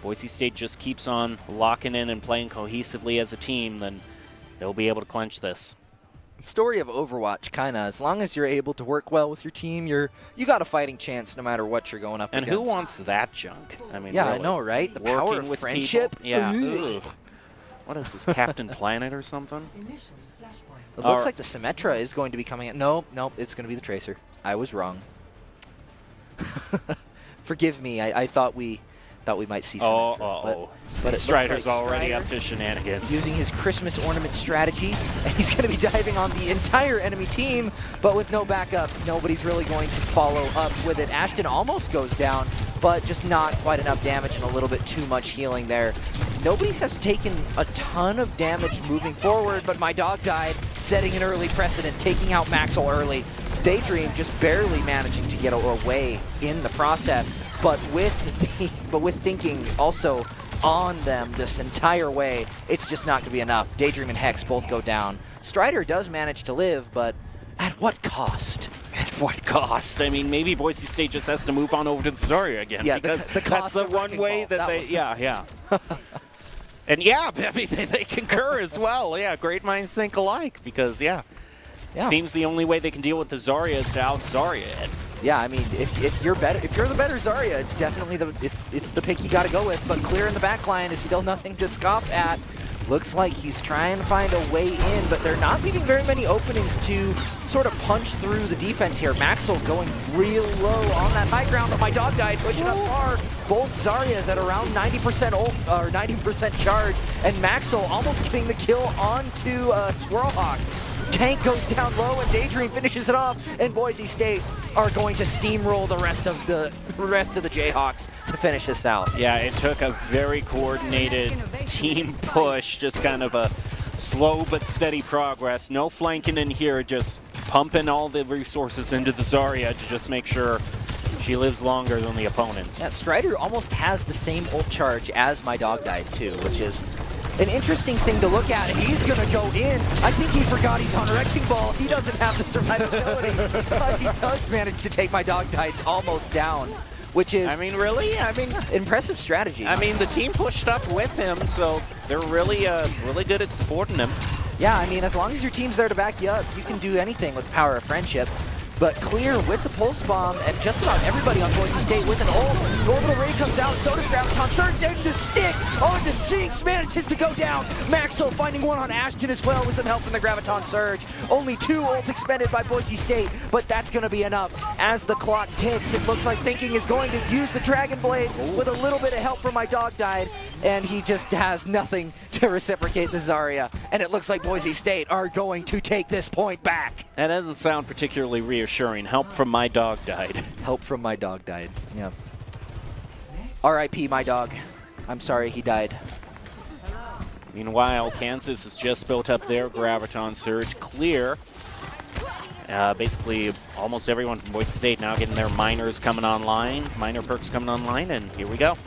Boise State just keeps on locking in and playing cohesively as a team, then they'll be able to clinch this. Story of Overwatch, kind of. As long as you're able to work well with your team, you got a fighting chance no matter what you're going up and against. And who wants that junk? I mean, yeah, really, I know, right? The power of with friendship. People. Yeah. Ugh. What is this, Captain Planet or something? It looks like the Symmetra is going to be coming in. No, it's going to be the Tracer. I was wrong. Forgive me. I thought we might see Symmetra. But Strider's already up to shenanigans. Using his Christmas ornament strategy, and he's going to be diving on the entire enemy team, but with no backup, nobody's really going to follow up with it. Ashton almost goes down, but just not quite enough damage and a little bit too much healing there. Nobody has taken a ton of damage moving forward, but my dog died, setting an early precedent, taking out Maxwell early. Daydream just barely managing to get away in the process, but with thinking also on them this entire way, it's just not going to be enough. Daydream and Hex both go down. Strider does manage to live, but at what cost? At what cost? I mean, maybe Boise State just has to move on over to the Zarya again, because that's the one way that they, yeah. And yeah, I mean, they concur as well. Yeah, great minds think alike, because seems the only way they can deal with the Zarya is to out Zarya it. Yeah, I mean, if you're the better Zarya, it's definitely it's the pick you got to go with. But clear in the back line is still nothing to scoff at. Looks like he's trying to find a way in, but they're not leaving very many openings to sort of punch through the defense here. Maxwell going real low on that high ground, but my dog died, pushing up far. Both Zaryas at around 90% ult, or 90% charge, and Maxwell almost getting the kill onto Swirlhawk. Tank goes down low, and Daydream finishes it off, and Boise State are going to steamroll the rest of the Jayhawks to finish this out. Yeah, it took a very coordinated team push, just kind of a slow but steady progress. No flanking in here, just pumping all the resources into the Zarya to just make sure she lives longer than the opponents. Yeah, Strider almost has the same ult charge as my dog died too, which is an interesting thing to look at. He's going to go in. I think he forgot he's on Wrecking Ball. He doesn't have the survivability, but he does manage to take my dog died almost down, which is, I mean, really? I mean, impressive strategy. I mean, the team pushed up with him, so they're really good at supporting him. Yeah, I mean, as long as your team's there to back you up, you can do anything with power of friendship. But clear with the pulse bomb, and just about everybody on Boise State with an ult. Orbital Ray comes out, so does Graviton Surge, and the stick onto Sinks manages to go down. Maxwell finding one on Ashton as well with some help from the Graviton Surge. Only 2 ults expended by Boise State, but that's going to be enough. As the clock ticks, it looks like Thinking is going to use the Dragon Blade with a little bit of help from my dog died, and he just has nothing to reciprocate the Zarya. And it looks like Boise State are going to take this point back. That doesn't sound particularly reassuring. Help from my dog died. Help from my dog died. Yeah. R.I.P. my dog. I'm sorry he died. Meanwhile, Kansas has just built up their Graviton Surge. Clear. Basically, almost everyone from Boise State now getting their miners coming online, miner perks coming online, and here we go.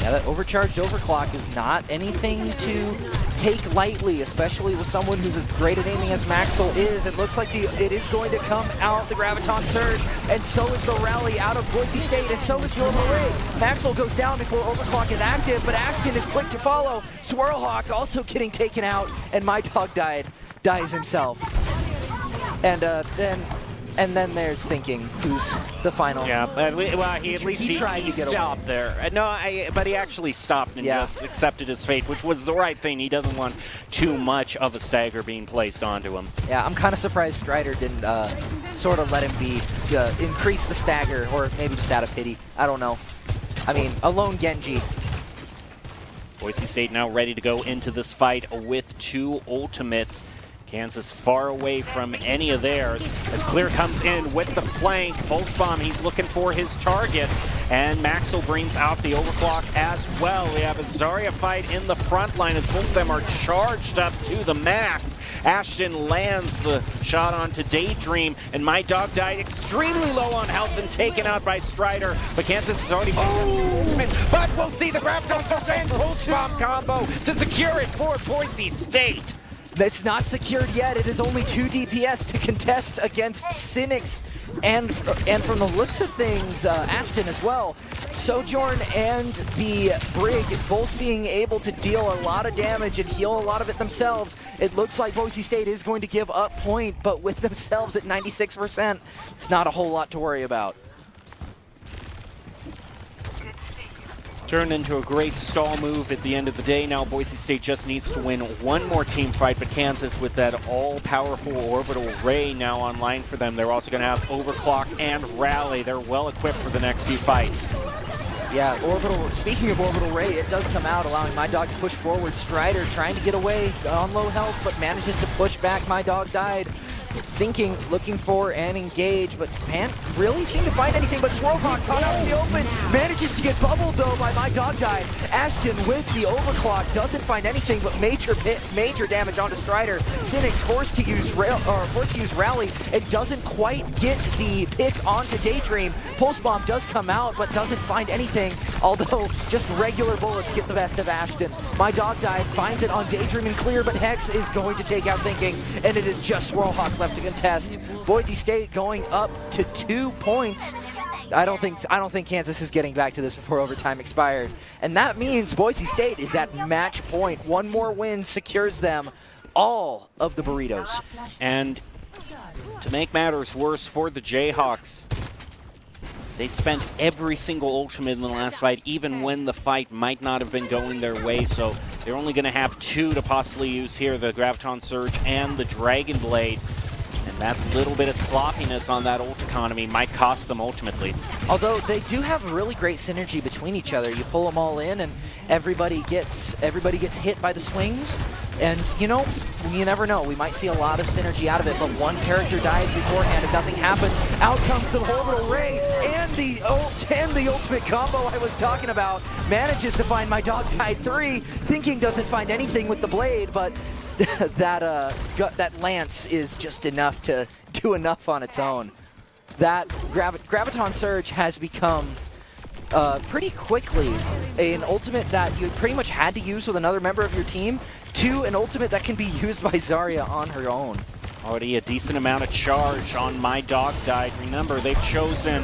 Yeah, that overcharged overclock is not anything to take lightly, especially with someone who's as great at aiming as Maxwell is. It looks like it is going to come out, the Graviton Surge, and so is the rally out of Boise State, and so is the Orbital Ray. Maxwell goes down before overclock is active, but Ashton is quick to follow. Swirlhawk also getting taken out, and my dog dies himself. And then there's Thinking, who's the final. Yeah, but he at least he stopped there. But he actually stopped and just accepted his fate, which was the right thing. He doesn't want too much of a stagger being placed onto him. Yeah, I'm kind of surprised Strider didn't sort of let him be, increase the stagger, or maybe just out of pity. I don't know. I mean, alone Genji. Boise State now ready to go into this fight with 2 ultimates. Kansas far away from any of theirs as Clear comes in with the flank. Pulse Bomb, he's looking for his target. And Maxwell brings out the overclock as well. We have a Zarya fight in the front line as both of them are charged up to the max. Ashton lands the shot onto Daydream, and my dog died extremely low on health and taken out by Strider. But Kansas is already but we'll see the Graviton Surge and Pulse Bomb combo to secure it for Boise State. It's not secured yet. It is only 2 DPS to contest against Cynics and from the looks of things, Ashton as well. Sojourn and the Brig both being able to deal a lot of damage and heal a lot of it themselves. It looks like Boise State is going to give up point, but with themselves at 96%, it's not a whole lot to worry about. Turned into a great stall move at the end of the day. Now Boise State just needs to win one more team fight, but Kansas with that all-powerful orbital ray now online for them. They're also going to have overclock and rally. They're well equipped for the next few fights. Yeah, speaking of orbital ray, it does come out, allowing My Dog to push forward. Strider trying to get away on low health, but manages to push back. My Dog died. Thinking, looking for and engage, but can't really seem to find anything. But Swirlhawk caught out in the open, manages to get bubbled though by My Dog died. Ashton with the overclock doesn't find anything but major damage onto Strider. Cynics forced to use rally. It doesn't quite get the pick onto Daydream. Pulse Bomb does come out, but doesn't find anything. Although just regular bullets get the best of Ashton. My Dog died, finds it on Daydream and clear, but Hex is going to take out Thinking, and it is just Swirlhawk left to contest. Boise State going up to 2 points. I don't think Kansas is getting back to this before overtime expires. And that means Boise State is at match point. One more win secures them all of the burritos. And to make matters worse for the Jayhawks, they spent every single ultimate in the last fight, even when the fight might not have been going their way. So they're only going to have 2 to possibly use here, the Graviton Surge and the Dragon Blade. And that little bit of sloppiness on that ult economy might cost them ultimately. Although they do have really great synergy between each other. You pull them all in and everybody gets hit by the swings. And you know, you never know. We might see a lot of synergy out of it, but one character dies beforehand and nothing happens. Out comes the orbital ray and the ult and the ultimate combo I was talking about. Manages to find My Dog died 3. Thinking doesn't find anything with the blade, but that lance is just enough to do enough on its own. That Graviton Surge has become pretty quickly an ultimate that you pretty much had to use with another member of your team to an ultimate that can be used by Zarya on her own. Already a decent amount of charge on My Dog died. Remember, they've chosen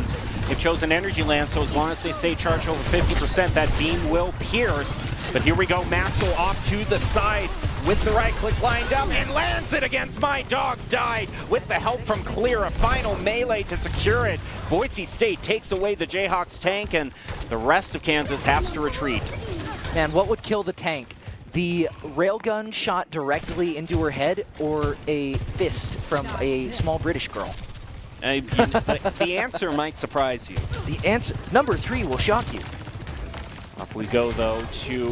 Energy Lance, so as long as they stay charged over 50%, that beam will pierce. But here we go, Maxwell off to the side with the right click lined up and lands it against My Dog died with the help from Clear, a final melee to secure it. Boise State takes away the Jayhawks tank, and the rest of Kansas has to retreat. Man, what would kill the tank? The railgun shot directly into her head or a fist from a small British girl? The answer might surprise you. The answer, number 3, will shock you. Off we go, though, to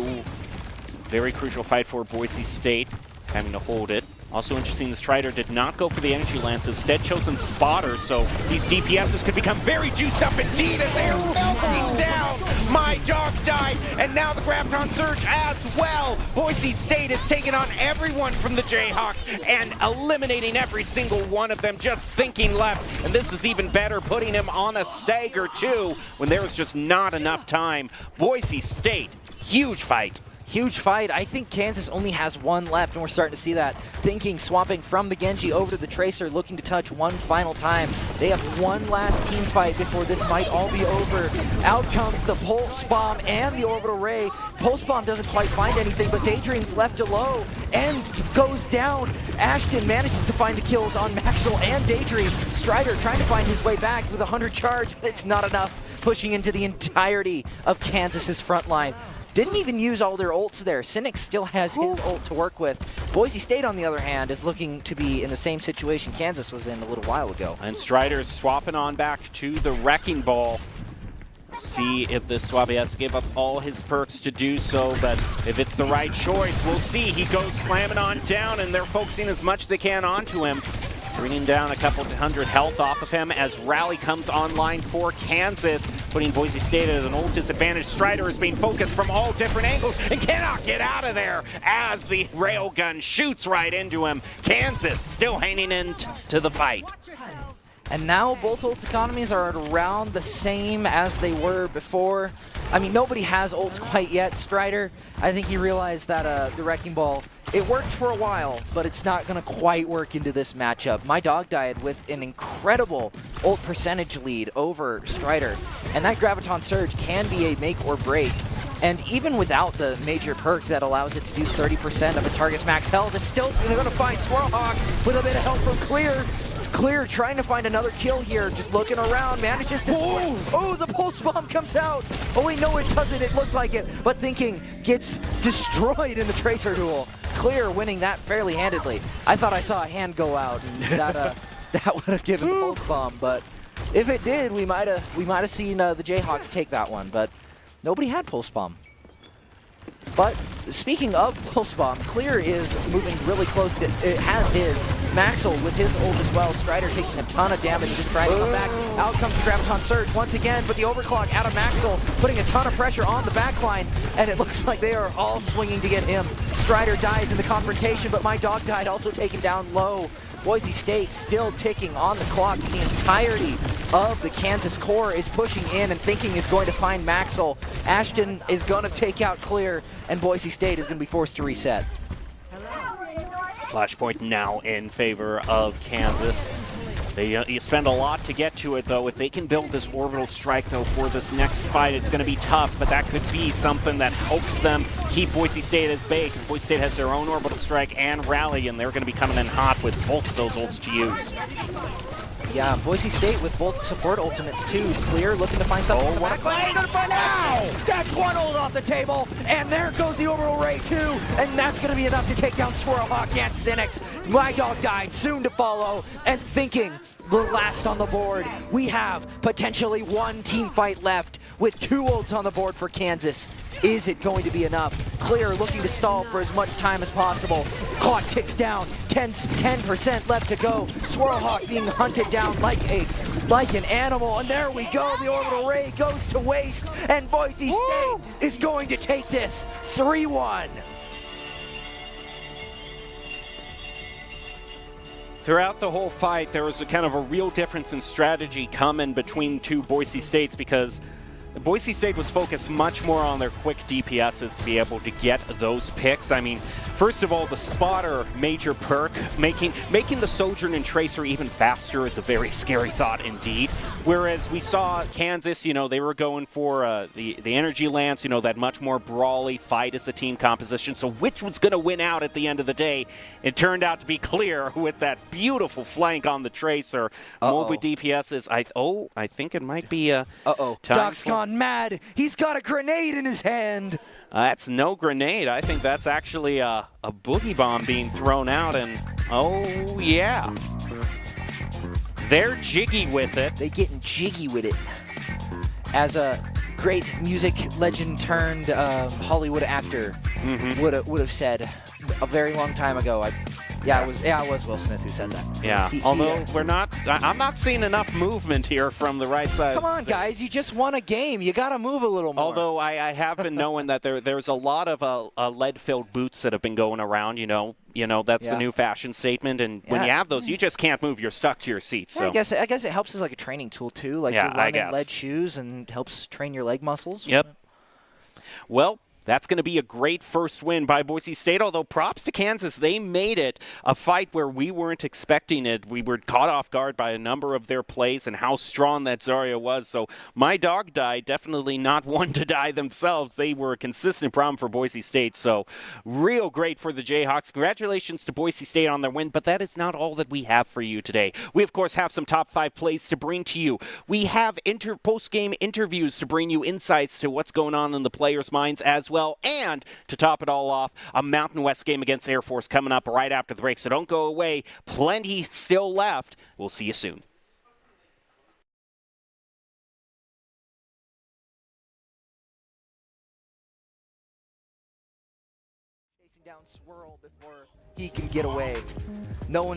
very crucial fight for Boise State, having to hold it. Also interesting, the Strider did not go for the Energy Lance, instead chose some spotters, so these DPSs could become very juiced up indeed, and they're melting down. My Dog died, and now the Graviton Surge as well. Boise State has taken on everyone from the Jayhawks and eliminating every single one of them, just Thinking left. And this is even better, putting him on a stagger too, when there was just not enough time. Boise State, huge fight. Huge fight. I think Kansas only has 1 left, and we're starting to see that. Thinking swapping from the Genji over to the Tracer, looking to touch one final time. They have one last team fight before this might all be over. Out comes the Pulse Bomb and the Orbital Ray. Pulse Bomb doesn't quite find anything, but Daydream's left low and goes down. Ashton manages to find the kills on Maxwell and Daydream. Strider trying to find his way back with 100 charge, but it's not enough, pushing into the entirety of Kansas's front line. Didn't even use all their ults there. Cynic still has his ult to work with. Boise State, on the other hand, is looking to be in the same situation Kansas was in a little while ago. And Strider's swapping on back to the Wrecking Ball. See if this swap, he has to give up all his perks to do so, but if it's the right choice, we'll see. He goes slamming on down, and they're focusing as much as they can onto him. Bringing down a couple hundred health off of him as Rally comes online for Kansas, putting Boise State at an old disadvantage. Strider is being focused from all different angles and cannot get out of there as the railgun shoots right into him. Kansas still hanging in to the fight. And now both ult economies are at around the same as they were before. I mean, nobody has ults quite yet. Strider, I think he realized that the Wrecking Ball It worked for a while, but it's not going to quite work into this matchup. My dog died with an incredible ult percentage lead over Strider, and that Graviton Surge can be a make or break. And even without the major perk that allows it to do 30% of a target's max health, it's still going to find Swirlhawk with a bit of help from Clear. Clear trying to find another kill here, just looking around, manages to oh, the pulse bomb comes out. Oh wait, no it doesn't, it looked like it, but Thinking gets destroyed in the Tracer duel. Clear winning that fairly handedly. I thought I saw a hand go out, and that would have given the pulse bomb, but if it did, we might have seen the Jayhawks take that one, but nobody had pulse bomb. But speaking of pulse bomb, Clear is moving really close to it. Has his Maxwell with his ult as well. Strider taking a ton of damage, just trying to come back. Out comes the Graviton Surge once again, but the overclock out of Maxwell, putting a ton of pressure on the backline, and it looks like they are all swinging to get him. Strider dies in the confrontation, but My Dog died, also taken down low. Boise State still ticking on the clock. The entirety of the Kansas core is pushing in, and Thinking is going to find Maxwell. Ashton is going to take out Clear, and Boise State is going to be forced to reset. Flashpoint now in favor of Kansas. You spend a lot to get to it, though. If they can build this orbital strike, though, for this next fight, it's going to be tough, but that could be something that helps them keep Boise State as bay, because Boise State has their own orbital strike and rally, and they're going to be coming in hot with both of those ults to use. Yeah, Boise State with both support ultimates, too. Clear looking to find something in the backline. Now! That's one ult off the table, and there goes the orbital ray, too, and that's going to be enough to take down Swirlhawk and Cynics. My Dog died, soon to follow, and Thinking the last on the board. We have potentially one team fight left with 2 ults on the board for Kansas. Is it going to be enough? Clear looking to stall for as much time as possible. Clock ticks down, 10% left to go. Swirlhawk being hunted down like an animal, and there we go. The orbital ray goes to waste, and Boise State is going to take this 3-1. Throughout the whole fight, there was a kind of a real difference in strategy coming between two Boise States, because Boise State was focused much more on their quick DPSs to be able to get those picks. I mean, first of all, the spotter major perk, making the Sojourn and Tracer even faster is a very scary thought indeed. Whereas we saw Kansas, you know, they were going for the Energy Lance, you know, that much more brawly fight as a team composition. So which was going to win out at the end of the day? It turned out to be Clear with that beautiful flank on the Tracer. Multi DPSs. I think it might be Doc's gone mad. He's got a grenade in his hand. That's no grenade. I think that's actually a boogie bomb being thrown out, and oh yeah. They're jiggy with it. They getting jiggy with it. As a great music legend turned Hollywood actor would have said a very long time ago. It was Will Smith who said that. Yeah, although I'm not seeing enough movement here from the right side. Come on, guys, you just won a game. You got to move a little more. Although I have been knowing that there's a lot of lead-filled boots that have been going around, you know, that's the new fashion statement, and when you have those, you just can't move. You're stuck to your seat. So I guess it helps as like a training tool too. Like you run in lead shoes and helps train your leg muscles. Yep. Well, that's going to be a great first win by Boise State, although props to Kansas. They made it a fight where we weren't expecting it. We were caught off guard by a number of their plays and how strong that Zarya was. So My Dog died, definitely not one to die themselves. They were a consistent problem for Boise State. So real great for the Jayhawks. Congratulations to Boise State on their win, but that is not all that we have for you today. We, of course, have some top 5 plays to bring to you. We have post-game interviews to bring you insights to what's going on in the players' minds as well. And to top it all off, a Mountain West game against Air Force coming up right after the break. So don't go away. Plenty still left. We'll see you soon. Chasing down Swirl before he can get away. No one